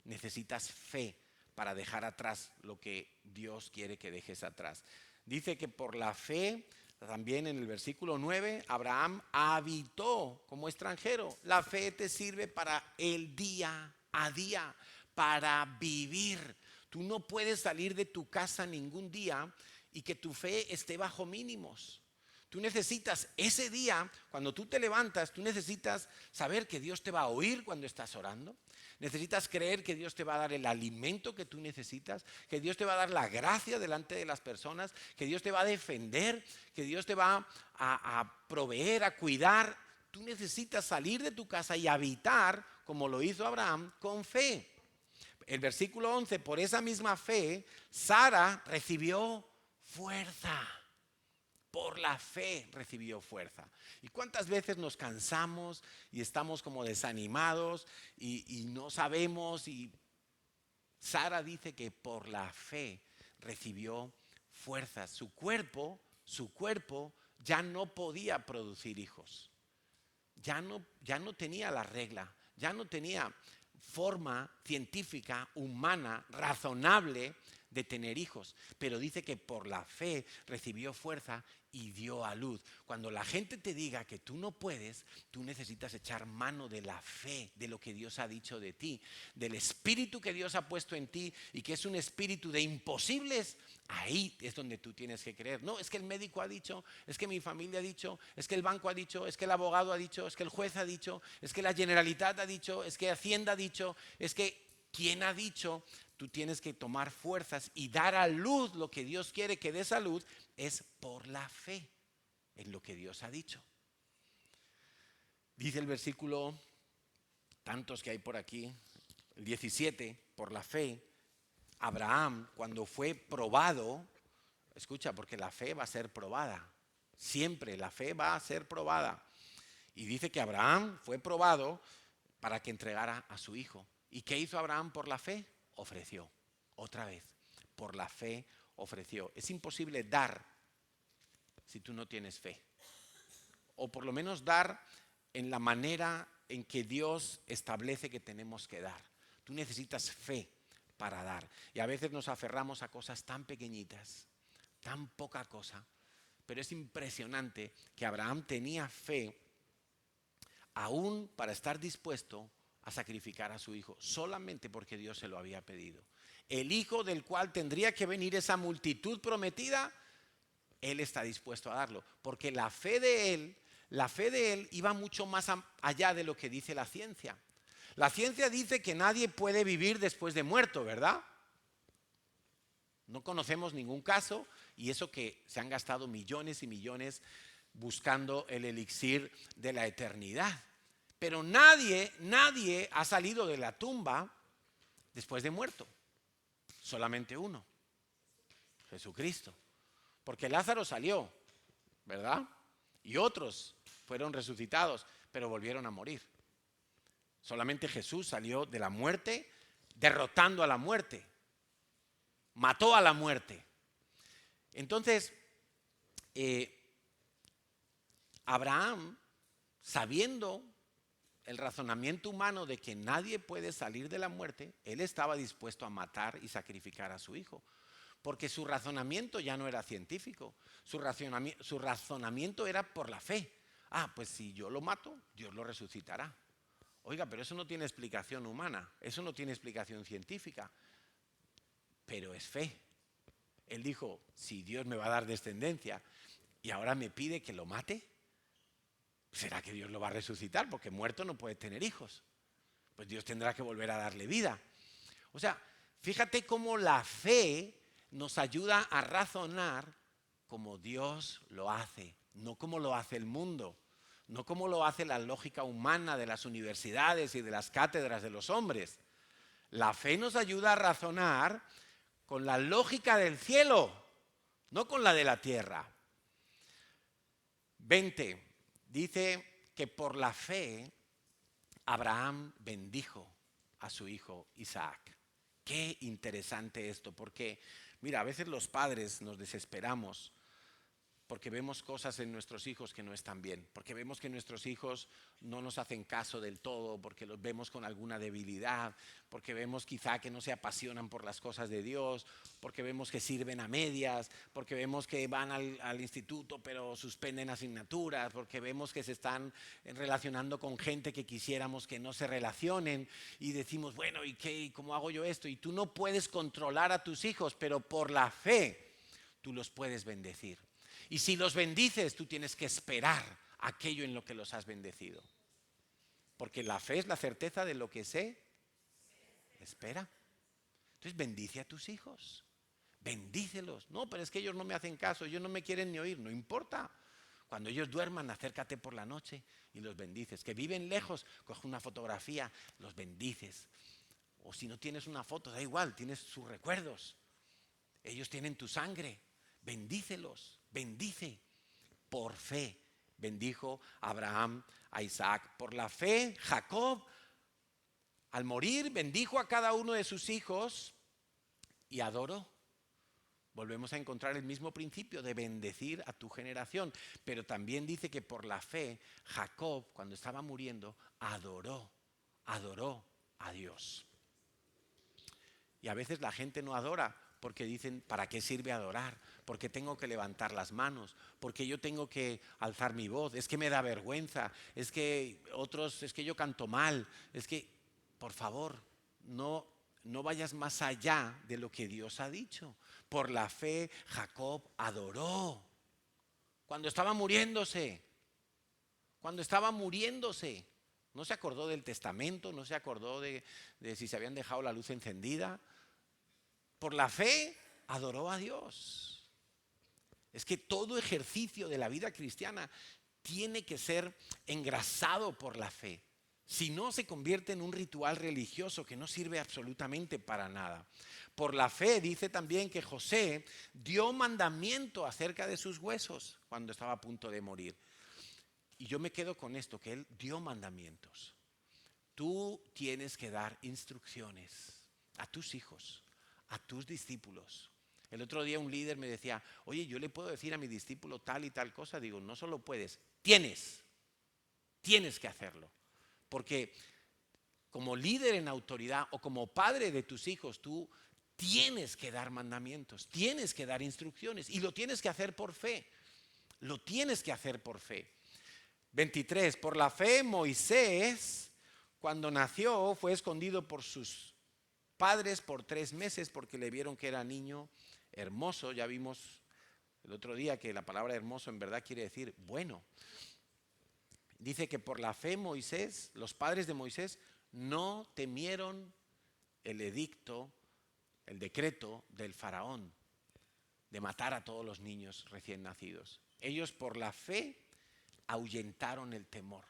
Necesitas fe para dejar atrás lo que Dios quiere que dejes atrás. Dice que por la fe, también en el versículo 9, Abraham habitó como extranjero. La fe te sirve para el día a día, para vivir. Tú no puedes salir de tu casa ningún día y que tu fe esté bajo mínimos. Tú necesitas ese día, cuando tú te levantas, tú necesitas saber que Dios te va a oír cuando estás orando. Necesitas creer que Dios te va a dar el alimento que tú necesitas, que Dios te va a dar la gracia delante de las personas, que Dios te va a defender, que Dios te va a proveer, a cuidar. Tú necesitas salir de tu casa y habitar, como lo hizo Abraham, con fe. El versículo 11, por esa misma fe, Sara recibió fuerza. Por la fe recibió fuerza. ¿Y cuántas veces nos cansamos y estamos como desanimados y no sabemos? Y Sara dice que por la fe recibió fuerza. Su cuerpo ya no podía producir hijos. Ya no tenía la regla, ya no tenía forma científica, humana, razonable de tener hijos, pero dice que por la fe recibió fuerza y dio a luz. Cuando la gente te diga que tú no puedes, tú necesitas echar mano de la fe, de lo que Dios ha dicho de ti, del espíritu que Dios ha puesto en ti y que es un espíritu de imposibles. Ahí es donde tú tienes que creer. No, es que el médico ha dicho, es que mi familia ha dicho, es que el banco ha dicho, es que el abogado ha dicho, es que el juez ha dicho, es que la Generalitat ha dicho, es que Hacienda ha dicho, es que ¿quién ha dicho? Tú tienes que tomar fuerzas y dar a luz lo que Dios quiere que des a luz es por la fe en lo que Dios ha dicho. Dice el versículo, tantos que hay por aquí, el 17, por la fe, Abraham cuando fue probado, escucha, porque la fe va a ser probada, siempre la fe va a ser probada. Y dice que Abraham fue probado para que entregara a su hijo. ¿Y qué hizo Abraham por la fe? Ofreció, otra vez, por la fe ofreció. Es imposible dar si tú no tienes fe. O por lo menos dar en la manera en que Dios establece que tenemos que dar. Tú necesitas fe para dar. Y a veces nos aferramos a cosas tan pequeñitas, tan poca cosa. Pero es impresionante que Abraham tenía fe aún para estar dispuesto a sacrificar a su hijo, solamente porque Dios se lo había pedido. El hijo del cual tendría que venir esa multitud prometida, él está dispuesto a darlo, porque la fe de él iba mucho más allá de lo que dice la ciencia. La ciencia dice que nadie puede vivir después de muerto, ¿verdad? No conocemos ningún caso, y eso que se han gastado millones y millones buscando el elixir de la eternidad. Pero nadie ha salido de la tumba después de muerto. Solamente uno, Jesucristo. Porque Lázaro salió, ¿verdad? Y otros fueron resucitados, pero volvieron a morir. Solamente Jesús salió de la muerte, derrotando a la muerte. Mató a la muerte. Entonces, Abraham, sabiendo el razonamiento humano de que nadie puede salir de la muerte, él estaba dispuesto a matar y sacrificar a su hijo. Porque su razonamiento ya no era científico, su razonamiento era por la fe. Pues si yo lo mato, Dios lo resucitará. Oiga, pero eso no tiene explicación humana, eso no tiene explicación científica, pero es fe. Él dijo, si Dios me va a dar descendencia y ahora me pide que lo mate, ¿será que Dios lo va a resucitar? Porque muerto no puede tener hijos. Pues Dios tendrá que volver a darle vida. O sea, fíjate cómo la fe nos ayuda a razonar como Dios lo hace, no como lo hace el mundo, no como lo hace la lógica humana de las universidades y de las cátedras de los hombres. La fe nos ayuda a razonar con la lógica del cielo, no con la de la tierra. 20. Dice que por la fe Abraham bendijo a su hijo Isaac. Qué interesante esto, porque mira, a veces los padres nos desesperamos porque vemos cosas en nuestros hijos que no están bien, porque vemos que nuestros hijos no nos hacen caso del todo, porque los vemos con alguna debilidad, porque vemos quizá que no se apasionan por las cosas de Dios, porque vemos que sirven a medias, porque vemos que van al instituto pero suspenden asignaturas, porque vemos que se están relacionando con gente que quisiéramos que no se relacionen y decimos, bueno, ¿y qué? ¿Y cómo hago yo esto? Y tú no puedes controlar a tus hijos, pero por la fe tú los puedes bendecir. Y si los bendices, tú tienes que esperar aquello en lo que los has bendecido. Porque la fe es la certeza de lo que se espera. Entonces bendice a tus hijos. Bendícelos. No, pero es que ellos no me hacen caso, ellos no me quieren ni oír. No importa. Cuando ellos duerman, acércate por la noche y los bendices. Que viven lejos, coge una fotografía, los bendices. O si no tienes una foto, da igual, tienes sus recuerdos. Ellos tienen tu sangre. Bendícelos. Bendice. Por fe bendijo Abraham a Isaac. Por la fe, Jacob, al morir, bendijo a cada uno de sus hijos y adoró. Volvemos a encontrar el mismo principio de bendecir a tu generación. Pero también dice que por la fe, Jacob, cuando estaba muriendo, adoró a Dios. Y a veces la gente no adora porque dicen, ¿para qué sirve adorar? Porque tengo que levantar las manos, porque yo tengo que alzar mi voz, es que me da vergüenza, es que yo canto mal, es que, por favor, no vayas más allá de lo que Dios ha dicho. Por la fe, Jacob adoró. Cuando estaba muriéndose, no se acordó del testamento, no se acordó de si se habían dejado la luz encendida. Por la fe adoró a Dios. Es que todo ejercicio de la vida cristiana tiene que ser engrasado por la fe. Si no, se convierte en un ritual religioso que no sirve absolutamente para nada. Por la fe dice también que José dio mandamiento acerca de sus huesos cuando estaba a punto de morir. Y yo me quedo con esto, que él dio mandamientos. Tú tienes que dar instrucciones a tus hijos, a tus discípulos. El otro día un líder me decía, oye, yo le puedo decir a mi discípulo tal y tal cosa. Digo, no solo puedes, tienes que hacerlo. Porque como líder en autoridad o como padre de tus hijos, tú tienes que dar mandamientos, tienes que dar instrucciones y lo tienes que hacer por fe. Lo tienes que hacer por fe. 23. Por la fe Moisés, cuando nació, fue escondido por sus padres por 3 meses porque le vieron que era niño hermoso. Ya vimos el otro día que la palabra hermoso en verdad quiere decir bueno. Dice que por la fe Moisés, los padres de Moisés, no temieron el edicto, el decreto del faraón de matar a todos los niños recién nacidos. Ellos por la fe ahuyentaron el temor.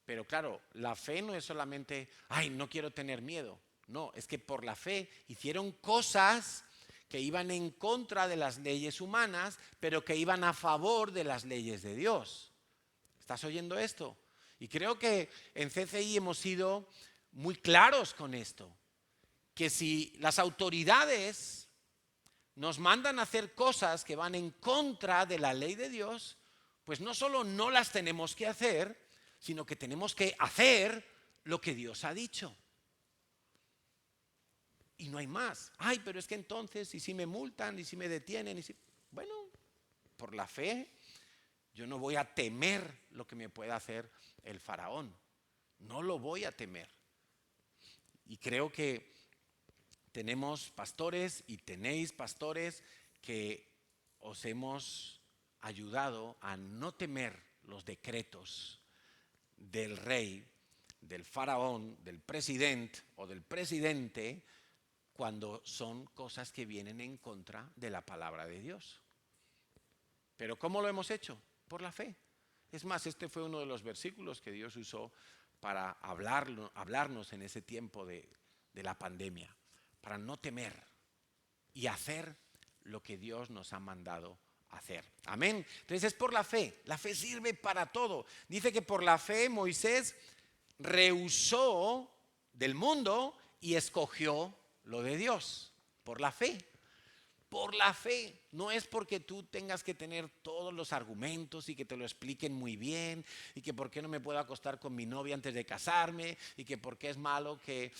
Pero claro, la fe no es solamente, ay, no quiero tener miedo. No, es que por la fe hicieron cosas que iban en contra de las leyes humanas, pero que iban a favor de las leyes de Dios. ¿Estás oyendo esto? Y creo que en CCI hemos sido muy claros con esto, que si las autoridades nos mandan a hacer cosas que van en contra de la ley de Dios, pues no solo no las tenemos que hacer, sino que tenemos que hacer lo que Dios ha dicho. Y no hay más. Ay, pero es que entonces, ¿y si me multan? ¿Y si me detienen? ¿Y si... Bueno, por la fe, yo no voy a temer lo que me pueda hacer el faraón. No lo voy a temer. Y creo que tenemos pastores y tenéis pastores que os hemos ayudado a no temer los decretos del rey, del faraón, del presidente o del presidente, cuando son cosas que vienen en contra de la palabra de Dios. ¿Pero cómo lo hemos hecho? Por la fe. Es más, este fue uno de los versículos que Dios usó para hablarnos en ese tiempo de la pandemia, para no temer y hacer lo que Dios nos ha mandado hacer. Amén. Entonces es por la fe. La fe sirve para todo. Dice que por la fe Moisés rehusó del mundo y escogió lo de Dios. Por la fe. Por la fe. No es porque tú tengas que tener todos los argumentos y que te lo expliquen muy bien y que por qué no me puedo acostar con mi novia antes de casarme y que por qué es malo que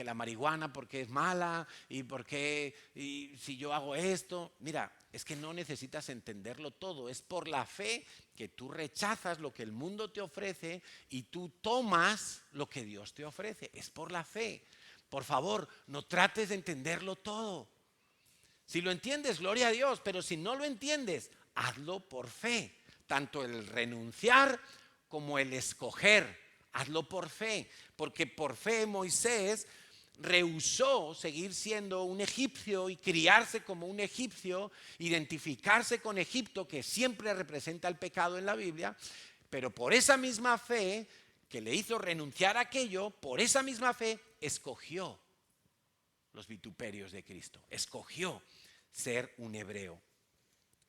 la marihuana, porque es mala y por qué y si yo hago esto. Mira, es que no necesitas entenderlo todo. Es por la fe que tú rechazas lo que el mundo te ofrece y tú tomas lo que Dios te ofrece. Es por la fe. Por favor, no trates de entenderlo todo. Si lo entiendes, gloria a Dios, pero si no lo entiendes, hazlo por fe. Tanto el renunciar como el escoger, hazlo por fe. Porque por fe Moisés rehusó seguir siendo un egipcio y criarse como un egipcio, identificarse con Egipto, que siempre representa el pecado en la Biblia, pero por esa misma fe que le hizo renunciar a aquello, por esa misma fe escogió los vituperios de Cristo, escogió ser un hebreo.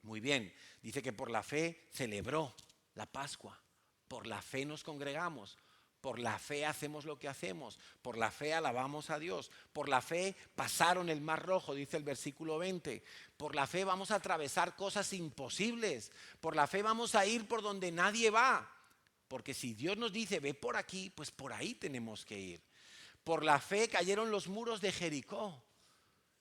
Muy bien, dice que por la fe celebró la Pascua, por la fe nos congregamos, por la fe hacemos lo que hacemos, por la fe alabamos a Dios, por la fe pasaron el Mar Rojo, dice el versículo 20, por la fe vamos a atravesar cosas imposibles, por la fe vamos a ir por donde nadie va, porque si Dios nos dice ve por aquí, pues por ahí tenemos que ir. Por la fe cayeron los muros de Jericó.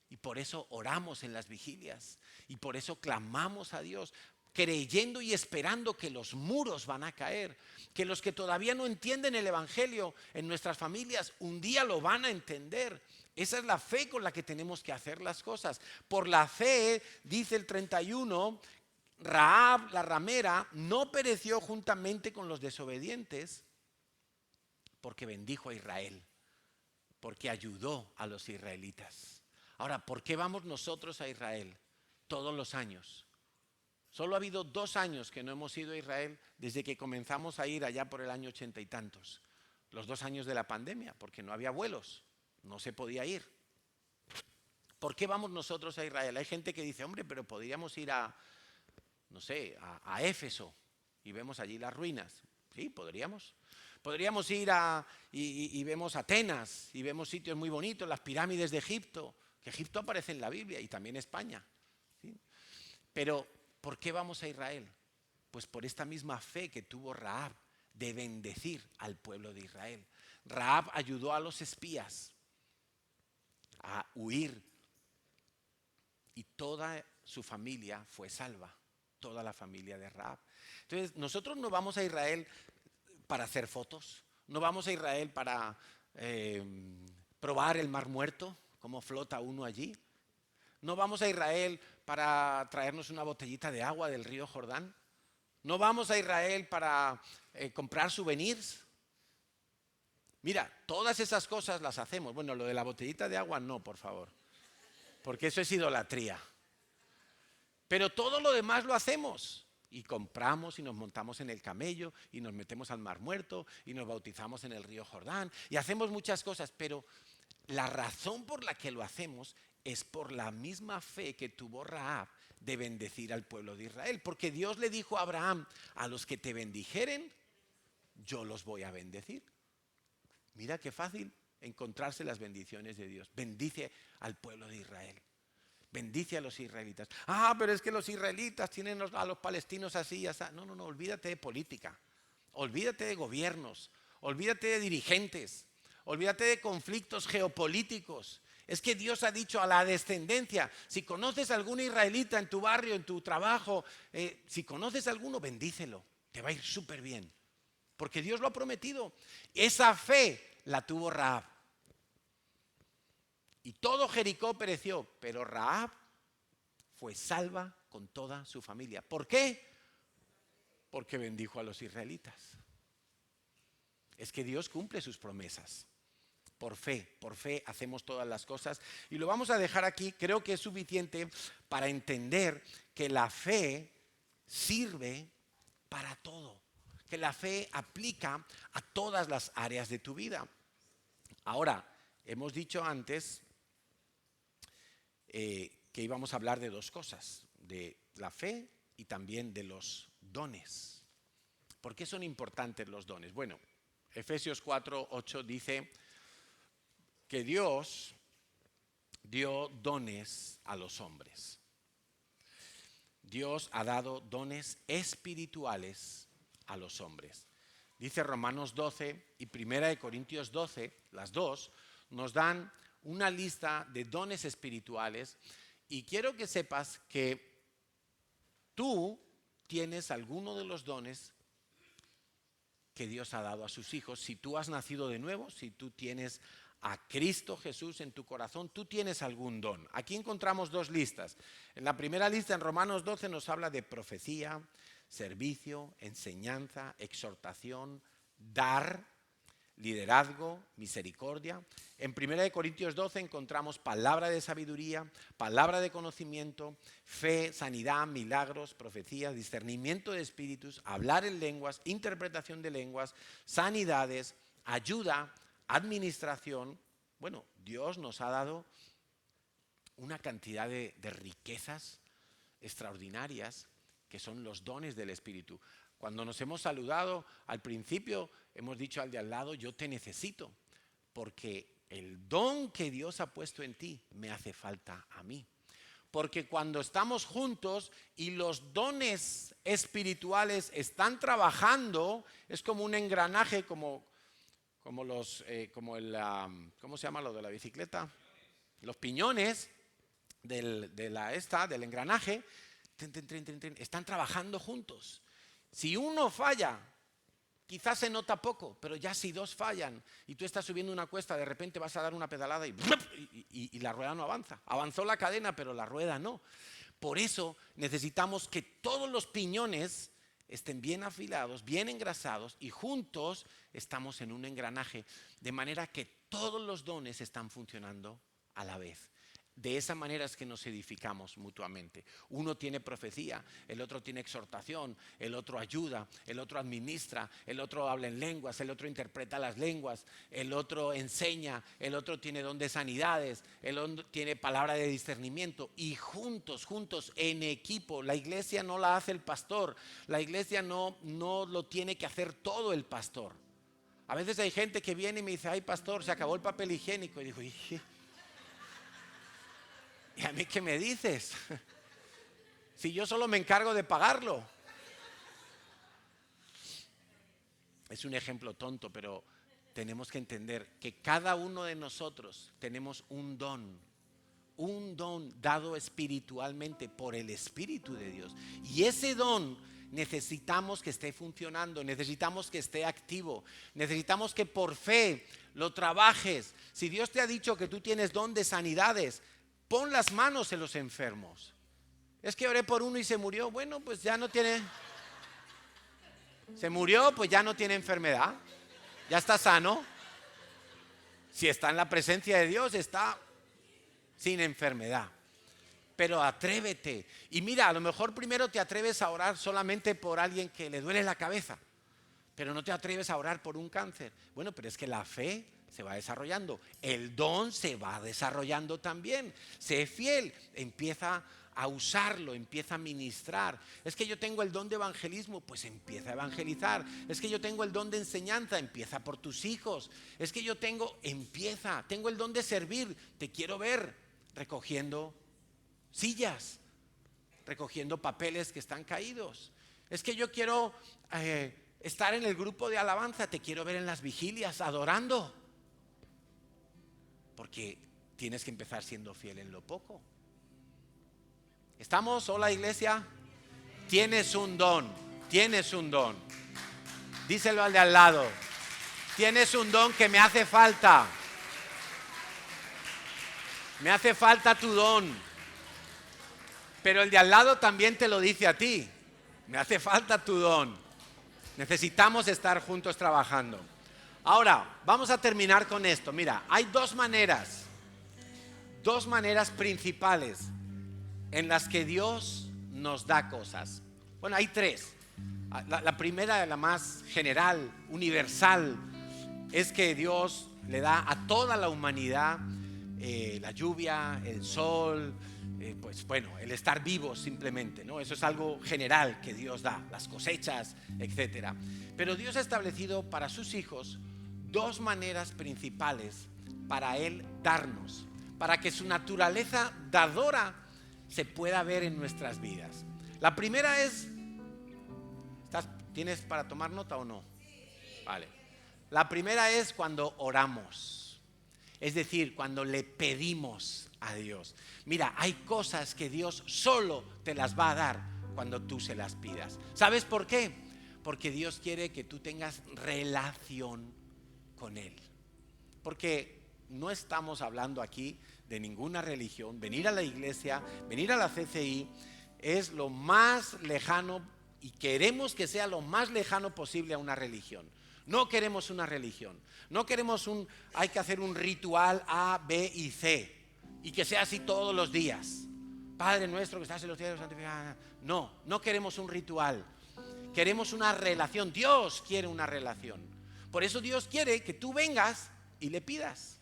Y por eso oramos en las vigilias. Y por eso clamamos a Dios, creyendo y esperando que los muros van a caer. Que los que todavía no entienden el Evangelio en nuestras familias, un día lo van a entender. Esa es la fe con la que tenemos que hacer las cosas. Por la fe, dice el 31, Rahab, la ramera, no pereció juntamente con los desobedientes porque bendijo a Israel, porque ayudó a los israelitas. Ahora, ¿por qué vamos nosotros a Israel todos los años? Solo ha habido 2 años que no hemos ido a Israel desde que comenzamos a ir allá por el año 80 y tantos. Los 2 años de la pandemia, porque no había vuelos, no se podía ir. ¿Por qué vamos nosotros a Israel? Hay gente que dice, hombre, pero podríamos ir a, no sé, a Éfeso y vemos allí las ruinas. Sí, podríamos. Podríamos ir y vemos Atenas y vemos sitios muy bonitos, las pirámides de Egipto, que Egipto aparece en la Biblia y también España. ¿Sí? Pero, ¿por qué vamos a Israel? Pues por esta misma fe que tuvo Rahab de bendecir al pueblo de Israel. Rahab ayudó a los espías a huir y toda su familia fue salva, toda la familia de Rahab. Entonces, nosotros no vamos a Israel para hacer fotos, no vamos a Israel para probar el Mar Muerto, cómo flota uno allí. No vamos a Israel para traernos una botellita de agua del río Jordán. No vamos a Israel para comprar souvenirs. Mira, todas esas cosas las hacemos. Bueno, lo de la botellita de agua no, por favor, porque eso es idolatría. Pero todo lo demás lo hacemos. Y compramos y nos montamos en el camello y nos metemos al Mar Muerto y nos bautizamos en el río Jordán y hacemos muchas cosas, pero la razón por la que lo hacemos es por la misma fe que tuvo Rahab de bendecir al pueblo de Israel. Porque Dios le dijo a Abraham, a los que te bendijeren, yo los voy a bendecir. Mira qué fácil encontrarse las bendiciones de Dios. Bendice al pueblo de Israel. Bendice a los israelitas. Pero es que los israelitas tienen a los palestinos así y así. No, olvídate de política. Olvídate de gobiernos. Olvídate de dirigentes. Olvídate de conflictos geopolíticos. Es que Dios ha dicho a la descendencia, si conoces a algún israelita en tu barrio, en tu trabajo, si conoces a alguno, bendícelo. Te va a ir súper bien. Porque Dios lo ha prometido. Esa fe la tuvo Rahab. Y todo Jericó pereció, pero Rahab fue salva con toda su familia. ¿Por qué? Porque bendijo a los israelitas. Es que Dios cumple sus promesas. Por fe hacemos todas las cosas. Y lo vamos a dejar aquí. Creo que es suficiente para entender que la fe sirve para todo. Que la fe aplica a todas las áreas de tu vida. Ahora, hemos dicho antes que íbamos a hablar de dos cosas, de la fe y también de los dones. ¿Por qué son importantes los dones? Bueno, Efesios 4:8 dice que Dios dio dones a los hombres. Dios ha dado dones espirituales a los hombres. Dice Romanos 12 y 1 Corintios 12, las dos, nos dan una lista de dones espirituales y quiero que sepas que tú tienes alguno de los dones que Dios ha dado a sus hijos. Si tú has nacido de nuevo, si tú tienes a Cristo Jesús en tu corazón, tú tienes algún don. Aquí encontramos dos listas. En la primera lista, en Romanos 12, nos habla de profecía, servicio, enseñanza, exhortación, dar, liderazgo, misericordia. En 1 Corintios 12 encontramos palabra de sabiduría, palabra de conocimiento, fe, sanidad, milagros, profecías, discernimiento de espíritus, hablar en lenguas, interpretación de lenguas, sanidades, ayuda, administración. Bueno, Dios nos ha dado una cantidad de riquezas extraordinarias que son los dones del Espíritu. Cuando nos hemos saludado al principio, hemos dicho al de al lado, yo te necesito, porque el don que Dios ha puesto en ti me hace falta a mí. Porque cuando estamos juntos y los dones espirituales están trabajando, es como un engranaje, como ¿cómo se llama lo de la bicicleta? Los piñones del engranaje, están trabajando juntos. Si uno falla, quizás se nota poco, pero ya si dos fallan y tú estás subiendo una cuesta, de repente vas a dar una pedalada y la rueda no avanza. Avanzó la cadena, pero la rueda no. Por eso necesitamos que todos los piñones estén bien afilados, bien engrasados y juntos estamos en un engranaje, de manera que todos los dones están funcionando a la vez. De esa manera es que nos edificamos mutuamente. Uno tiene profecía, el otro tiene exhortación, el otro ayuda, el otro administra, el otro habla en lenguas, el otro interpreta las lenguas, el otro enseña, el otro tiene don de sanidades, el otro tiene palabra de discernimiento. Y juntos, en equipo. La iglesia no la hace el pastor, la iglesia no lo tiene que hacer todo el pastor. A veces hay gente que viene y me dice, ay pastor, se acabó el papel higiénico. Y digo, ¿y a mí qué me dices? Si yo solo me encargo de pagarlo. Es un ejemplo tonto, pero tenemos que entender que cada uno de nosotros tenemos un don dado espiritualmente por el Espíritu de Dios. Y ese don necesitamos que esté funcionando, necesitamos que esté activo, necesitamos que por fe lo trabajes. Si Dios te ha dicho que tú tienes don de sanidades, pon las manos en los enfermos. Es que oré por uno y se murió. Bueno, pues ya no tiene. Se murió, pues ya no tiene enfermedad. Ya está sano. Si está en la presencia de Dios, está sin enfermedad. Pero atrévete. Y mira, a lo mejor primero te atreves a orar solamente por alguien que le duele la cabeza, pero no te atreves a orar por un cáncer. Bueno, pero es que la fe se va desarrollando, el don se va desarrollando también. Sé fiel, empieza a usarlo, empieza a ministrar. Es que yo tengo el don de evangelismo, pues empieza a evangelizar. Es que yo tengo el don de enseñanza, empieza por tus hijos. Es que yo tengo el don de servir, te quiero ver recogiendo sillas, recogiendo papeles que están caídos. Es que yo quiero estar en el grupo de alabanza, te quiero ver en las vigilias adorando. Porque tienes que empezar siendo fiel en lo poco. ¿Estamos? Hola, iglesia. Tienes un don, tienes un don. Díselo al de al lado. Tienes un don que me hace falta. Me hace falta tu don. Pero el de al lado también te lo dice a ti. Me hace falta tu don. Necesitamos estar juntos trabajando. Ahora, vamos a terminar con esto. Mira, hay dos maneras principales en las que Dios nos da cosas. Bueno, hay tres. La primera, la más general, universal, es que Dios le da a toda la humanidad la lluvia, el sol, pues bueno, el estar vivos simplemente, ¿no? Eso es algo general que Dios da, las cosechas, etcétera. Pero Dios ha establecido para sus hijos dos maneras principales para Él darnos, para que su naturaleza dadora se pueda ver en nuestras vidas. La primera es, ¿tienes para tomar nota o no? Vale. La primera es cuando oramos, es decir, cuando le pedimos a Dios. Mira, hay cosas que Dios solo te las va a dar cuando tú se las pidas. ¿Sabes por qué? Porque Dios quiere que tú tengas relación con Él. Porque no estamos hablando aquí de ninguna religión. Venir a la iglesia, venir a la CCI es lo más lejano, y queremos que sea lo más lejano posible a una religión. No queremos una religión. No queremos hay que hacer un ritual A, B y C y que sea así todos los días. Padre nuestro que estás en los cielos, santificado. No queremos un ritual. Queremos una relación. Dios quiere una relación. Por eso Dios quiere que tú vengas y le pidas.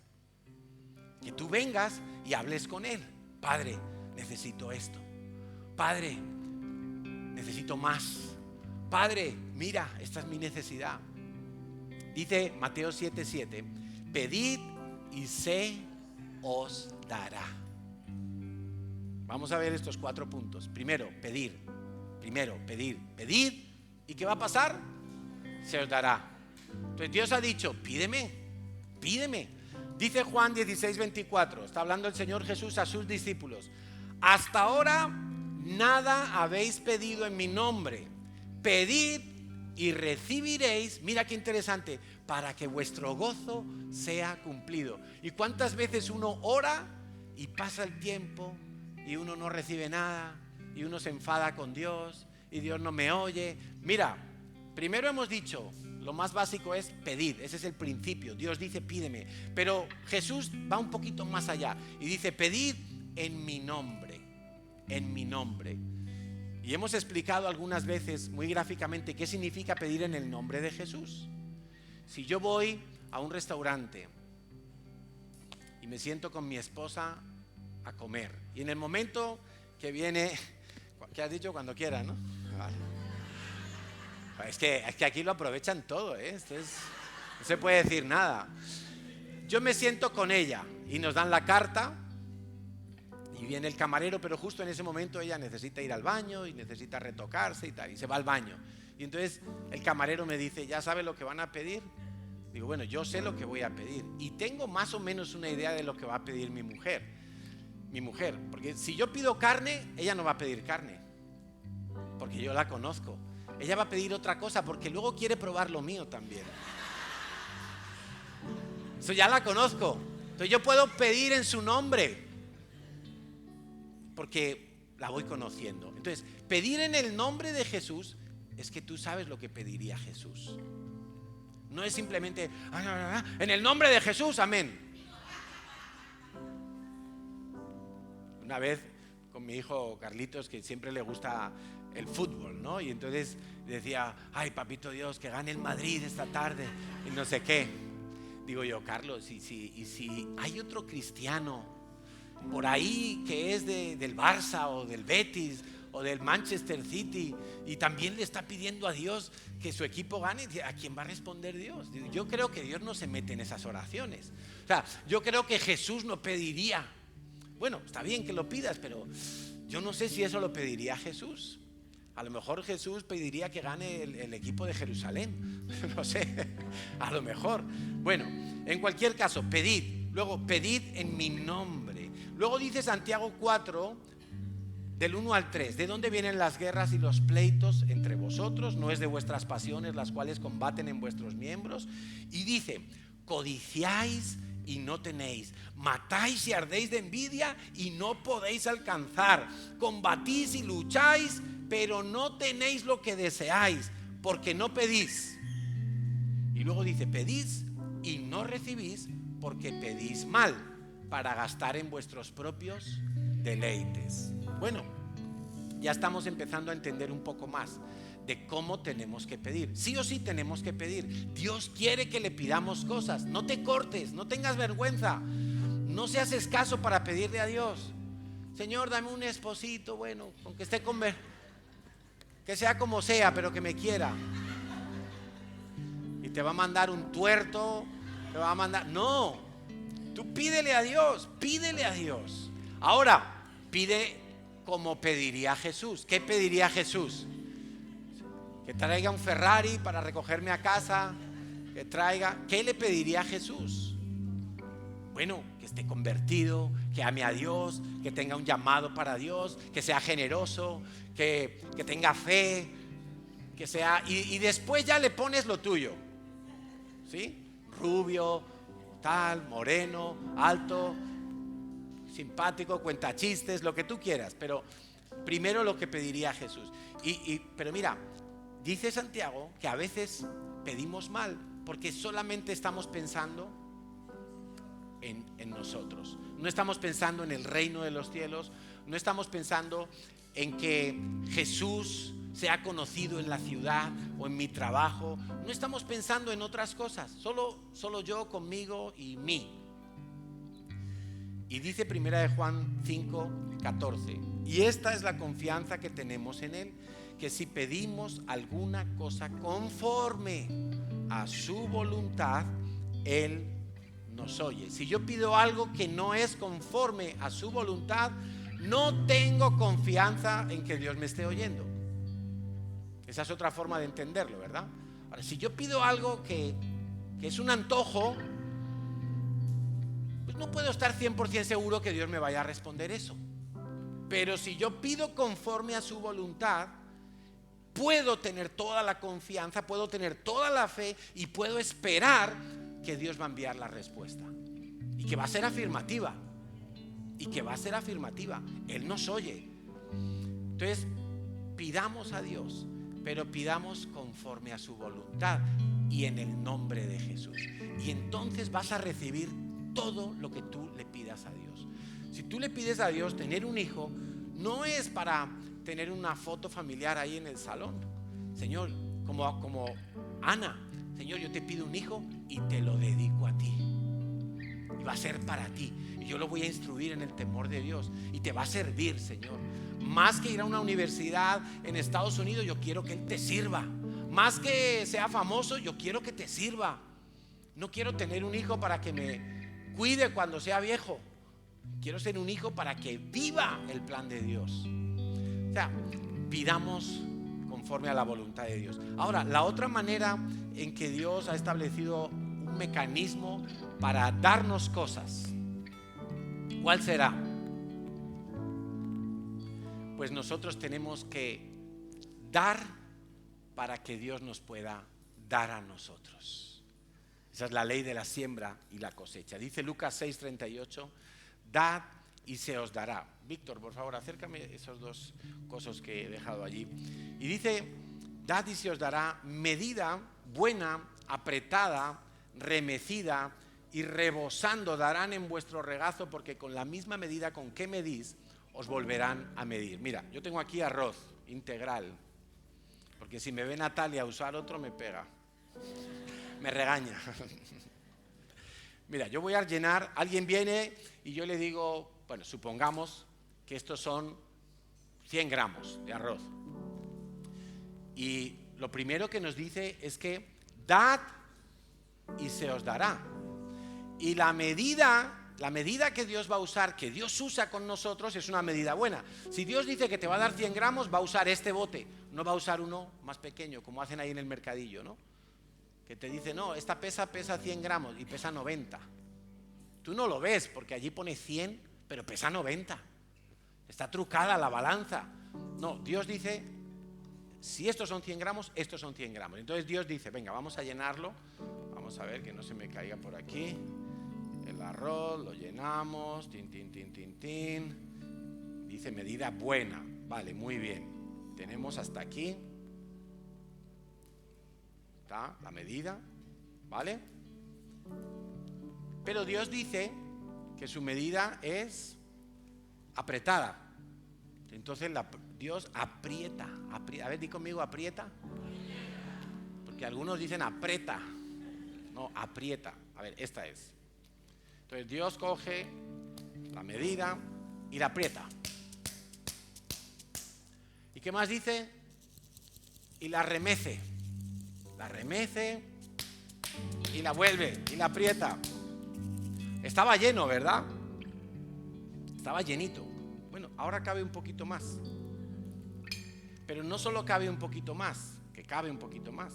Que tú vengas y hables con Él. Padre, necesito esto. Padre, necesito más. Padre, mira, esta es mi necesidad. Dice Mateo 7:7, pedid y se os dará. Vamos a ver estos 4 puntos. Primero, pedir. Pedid. ¿Y qué va a pasar? Se os dará. Entonces Dios ha dicho, pídeme. Dice Juan 16:24, está hablando el Señor Jesús a sus discípulos. Hasta ahora nada habéis pedido en mi nombre. Pedid y recibiréis, mira qué interesante, para que vuestro gozo sea cumplido. ¿Y cuántas veces uno ora y pasa el tiempo y uno no recibe nada y uno se enfada con Dios y Dios no me oye? Mira, primero hemos dicho, lo más básico es pedir, ese es el principio. Dios dice pídeme, pero Jesús va un poquito más allá y dice pedid en mi nombre, Y hemos explicado algunas veces muy gráficamente qué significa pedir en el nombre de Jesús. Si yo voy a un restaurante y me siento con mi esposa a comer, y en el momento que viene, ¿qué has dicho? Cuando quiera, ¿no? Vale. Es que aquí lo aprovechan todo, ¿eh? No se puede decir nada. Yo me siento con ella y nos dan la carta y viene el camarero, pero justo en ese momento ella necesita ir al baño y necesita retocarse y tal, y se va al baño. Y entonces el camarero me dice, ¿ya sabe lo que van a pedir? Digo, bueno, yo sé lo que voy a pedir y tengo más o menos una idea de lo que va a pedir mi mujer, porque si yo pido carne, ella no va a pedir carne, porque yo la conozco. Ella va a pedir otra cosa porque luego quiere probar lo mío también. Eso ya la conozco. Entonces yo puedo pedir en su nombre porque la voy conociendo. Entonces, pedir en el nombre de Jesús es que tú sabes lo que pediría Jesús. No es simplemente, en el nombre de Jesús, amén. Una vez con mi hijo Carlitos, que siempre le gusta el fútbol, ¿no? Y entonces decía, ay, papito Dios, que gane el Madrid esta tarde, y no sé qué. Digo yo, Carlos, y si hay otro cristiano por ahí que es del Barça o del Betis o del Manchester City y también le está pidiendo a Dios que su equipo gane, ¿a quién va a responder Dios? Yo creo que Dios no se mete en esas oraciones. O sea, yo creo que Jesús no pediría, bueno, está bien que lo pidas, pero yo no sé si eso lo pediría Jesús. A lo mejor Jesús pediría que gane el equipo de Jerusalén. No sé, a lo mejor. Bueno, en cualquier caso, pedid. Luego, pedid en mi nombre. Luego dice Santiago 4, del 1 al 3. ¿De dónde vienen las guerras y los pleitos entre vosotros? ¿No es de vuestras pasiones las cuales combaten en vuestros miembros? Y dice, codiciáis y no tenéis, matáis y ardéis de envidia y no podéis alcanzar, combatís y lucháis, pero no tenéis lo que deseáis, porque no pedís. Y luego dice, pedís y no recibís, porque pedís mal, para gastar en vuestros propios deleites. Bueno, ya estamos empezando a entender un poco más de cómo tenemos que pedir. Sí o sí tenemos que pedir. Dios quiere que le pidamos cosas. No te cortes, no tengas vergüenza, no seas escaso para pedirle a Dios. Señor, dame un esposito, bueno, aunque esté que sea como sea, pero que me quiera. Y te va a mandar un tuerto, te va a mandar... No, tú pídele a Dios, pídele a Dios. Ahora, pide como pediría Jesús. ¿Qué pediría Jesús? Que traiga un Ferrari para recogerme a casa, que traiga... ¿Qué le pediría a Jesús? Bueno, que esté convertido, que ame a Dios, que tenga un llamado para Dios, que sea generoso, que tenga fe, que sea... Y después ya le pones lo tuyo, ¿sí? Rubio, tal, moreno, alto, simpático, cuenta chistes, lo que tú quieras, pero primero lo que pediría Jesús. Pero mira, dice Santiago que a veces pedimos mal porque solamente estamos pensando en nosotros. No estamos pensando en el reino de los cielos, no estamos pensando en que Jesús sea conocido en la ciudad o en mi trabajo. No estamos pensando en otras cosas, solo yo, conmigo y mí. Y dice primera de Juan 5:14, y esta es la confianza que tenemos en Él, que si pedimos alguna cosa conforme a su voluntad, Él nos oye. Si yo pido algo que no es conforme a su voluntad, no tengo confianza en que Dios me esté oyendo. Esa es otra forma de entenderlo, ¿verdad? Ahora, si yo pido algo que es un antojo, pues no puedo estar 100% seguro que Dios me vaya a responder eso. Pero si yo pido conforme a su voluntad, puedo tener toda la confianza, puedo tener toda la fe y puedo esperar que Dios va a enviar la respuesta y que va a ser afirmativa, Él nos oye. Entonces pidamos a Dios, pero pidamos conforme a su voluntad y en el nombre de Jesús, y entonces vas a recibir todo lo que tú le pidas a Dios. Si tú le pides a Dios tener un hijo, no es para tener una foto familiar ahí en el salón. Señor, como Ana, Señor, yo te pido un hijo y te lo dedico a ti, y va a ser para ti, y yo lo voy a instruir en el temor de Dios, y te va a servir, Señor. Más que ir a una universidad en Estados Unidos, yo quiero que Él te sirva. Más que sea famoso, yo quiero que te sirva. No quiero tener un hijo para que me cuide cuando sea viejo. Quiero ser un hijo para que viva el plan de Dios. O sea, pidamos conforme a la voluntad de Dios. Ahora, la otra manera en que Dios ha establecido un mecanismo para darnos cosas, ¿cuál será? Pues nosotros tenemos que dar para que Dios nos pueda dar a nosotros. Esa es la ley de la siembra y la cosecha. Dice Lucas 6:38, dad y se os dará. Víctor, por favor, acércame esos dos cosas que he dejado allí. Y dice, dad y se os dará, medida buena, apretada, remecida y rebosando darán en vuestro regazo, porque con la misma medida con que medís, os volverán a medir. Mira, yo tengo aquí arroz integral, porque si me ve Natalia usar otro me pega, me regaña. Mira, yo voy a llenar, alguien viene y yo le digo, bueno, supongamos que estos son 100 gramos de arroz. Y lo primero que nos dice es que dad y se os dará. Y la medida que Dios va a usar, que Dios usa con nosotros, es una medida buena. Si Dios dice que te va a dar 100 gramos, va a usar este bote, no va a usar uno más pequeño, como hacen ahí en el mercadillo, ¿no? Que te dice, no, esta pesa 100 gramos y pesa 90. Tú no lo ves porque allí pone 100, pero pesa 90. Está trucada la balanza. No, Dios dice, si estos son 100 gramos, estos son 100 gramos. Entonces Dios dice, venga, vamos a llenarlo. Vamos a ver que no se me caiga por aquí. El arroz, lo llenamos, tin. Dice medida buena. Vale, muy bien. Tenemos hasta aquí. Está la medida, ¿vale? Pero Dios dice que su medida es apretada. Entonces Dios aprieta. A ver, di conmigo, aprieta. Porque algunos dicen aprieta. No, aprieta. A ver, esta es. Entonces Dios coge la medida y la aprieta. ¿Y qué más dice? Y la remece. La remece y la vuelve y la aprieta. Estaba lleno, ¿verdad? Estaba llenito. Bueno, ahora cabe un poquito más. Pero no solo cabe un poquito más, que cabe un poquito más.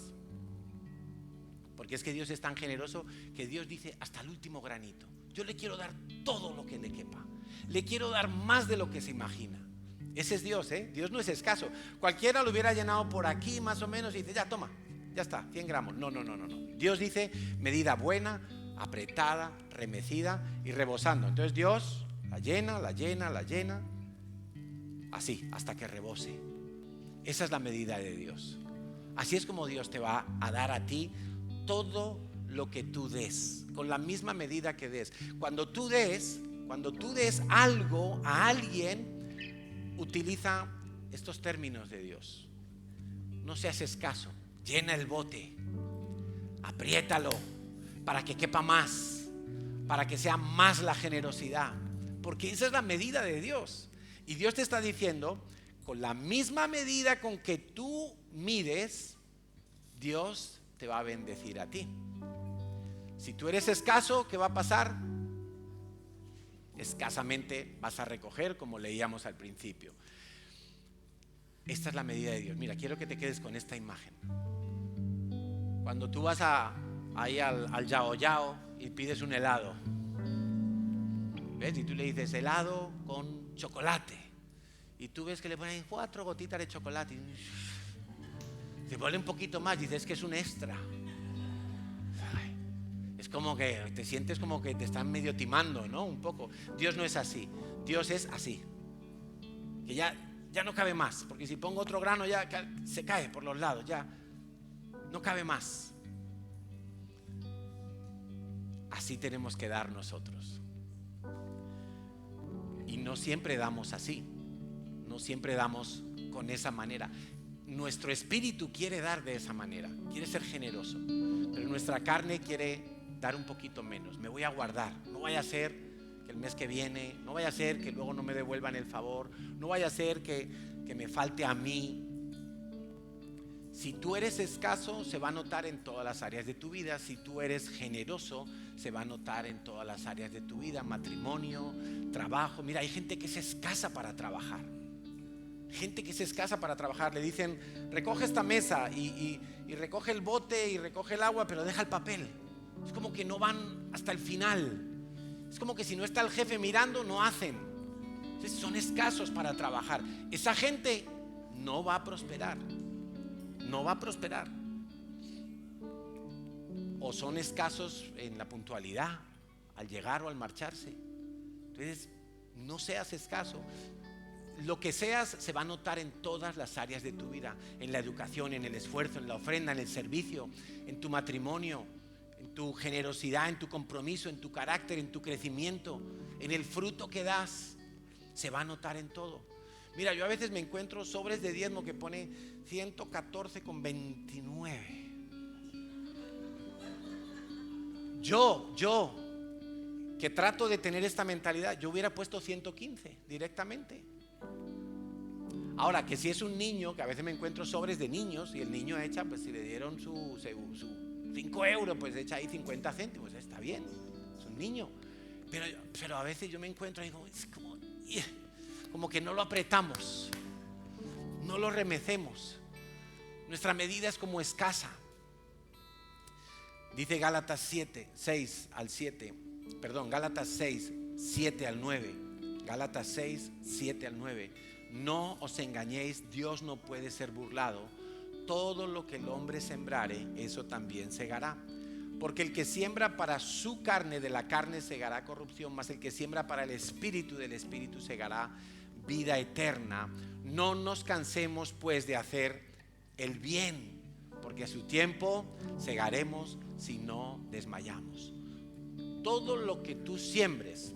Porque es que Dios es tan generoso que Dios dice hasta el último granito. Yo le quiero dar todo lo que le quepa. Le quiero dar más de lo que se imagina. Ese es Dios, ¿eh? Dios no es escaso. Cualquiera lo hubiera llenado por aquí más o menos y dice, ya, toma, ya está, 100 gramos. No. Dios dice medida buena, apretada, remecida y rebosando. Entonces Dios la llena, así, hasta que rebose. Esa es la medida de Dios. Así es como Dios te va a dar a ti todo lo que tú des, con la misma medida que des. Cuando tú des algo a alguien, utiliza estos términos de Dios. No seas escaso, llena el bote, apriétalo para que quepa más, para que sea más la generosidad, porque esa es la medida de Dios. Y Dios te está diciendo, con la misma medida con que tú mides, Dios te va a bendecir a ti. Si tú eres escaso, ¿qué va a pasar? Escasamente vas a recoger, como leíamos al principio. Esta es la medida de Dios. Mira, quiero que te quedes con esta imagen. Cuando tú vas ahí al Yao Yao y pides un helado, ¿ves? Y tú le dices helado con chocolate. Y tú ves que le ponen 4 gotitas de chocolate. Se pone un poquito más, dices que es un extra. Ay, es como que te sientes como que te están medio timando, ¿no? Un poco. Dios no es así. Dios es así. Que ya no cabe más. Porque si pongo otro grano ya se cae por los lados. Ya no cabe más. Así tenemos que dar nosotros. Y no siempre damos así. No siempre damos con esa manera. Nuestro espíritu quiere dar de esa manera, quiere ser generoso, pero nuestra carne quiere dar un poquito menos. Me voy a guardar, no vaya a ser que el mes que viene, no vaya a ser que luego no me devuelvan el favor, no vaya a ser que me falte a mí. Si tú eres escaso, se va a notar en todas las áreas de tu vida. Si tú eres generoso, se va a notar en todas las áreas de tu vida. Matrimonio, trabajo. Mira, hay gente que es escasa para trabajar. Gente que es escasa para trabajar. Le dicen, recoge esta mesa y recoge el bote y recoge el agua, pero deja el papel. Es como que no van hasta el final. Es como que si no está el jefe mirando, no hacen. Entonces son escasos para trabajar. Esa gente no va a prosperar. No va a prosperar. O son escasos en la puntualidad, al llegar o al marcharse. Entonces, no seas escaso. lo que seas se va a notar en todas las áreas de tu vida, en la educación, en el esfuerzo, en la ofrenda, en el servicio, en tu matrimonio, en tu generosidad, en tu compromiso, en tu carácter, en tu crecimiento, en el fruto que das. Se va a notar en todo. Mira, yo a veces me encuentro sobres de diezmo que pone 114,29. Yo que trato de tener esta mentalidad, yo hubiera puesto 115 directamente. Ahora, que si es un niño, que a veces me encuentro sobres de niños y el niño echa, pues si le dieron su 5 euros, pues echa ahí 50 céntimos, está bien, es un niño. Pero a veces yo me encuentro y digo, es como que no lo apretamos, no lo remecemos. Nuestra medida es como escasa. Dice Gálatas 7, 6 al 7, perdón, Gálatas 6, 7 al 9. Gálatas 6, 7 al 9. No os engañéis, Dios no puede ser burlado. Todo lo que el hombre sembrare, eso también segará. Porque el que siembra para su carne, de la carne segará corrupción, mas el que siembra para el espíritu, del espíritu segará vida eterna. No nos cansemos pues de hacer el bien, porque a su tiempo segaremos si no desmayamos. Todo lo que tú siembres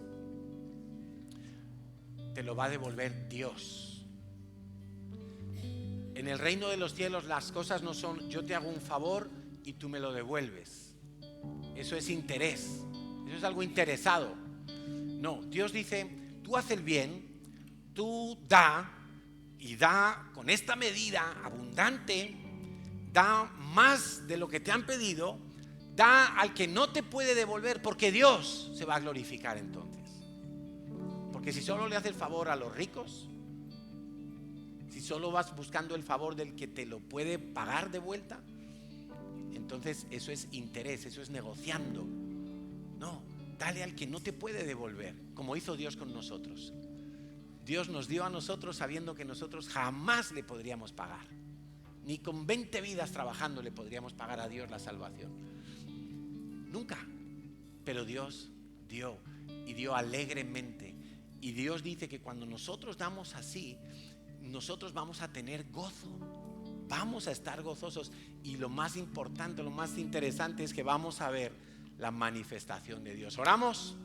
te lo va a devolver Dios. En el reino de los cielos las cosas no son yo te hago un favor y tú me lo devuelves. Eso es interés, eso es algo interesado. No, Dios dice, tú haz el bien, tú da, y da con esta medida abundante, da más de lo que te han pedido, da al que no te puede devolver, porque Dios se va a glorificar entonces. Porque si solo le haces el favor a los ricos, si solo vas buscando el favor del que te lo puede pagar de vuelta, entonces eso es interés, eso es negociando. No, dale al que no te puede devolver, como hizo Dios con nosotros. Dios nos dio a nosotros sabiendo que nosotros jamás le podríamos pagar. Ni con 20 vidas trabajando le podríamos pagar a Dios la salvación. Nunca. Pero Dios dio, y dio alegremente. Y Dios dice que cuando nosotros damos así, nosotros vamos a tener gozo. Vamos a estar gozosos. Y lo más importante, lo más interesante es que vamos a ver la manifestación de Dios. ¿Oramos?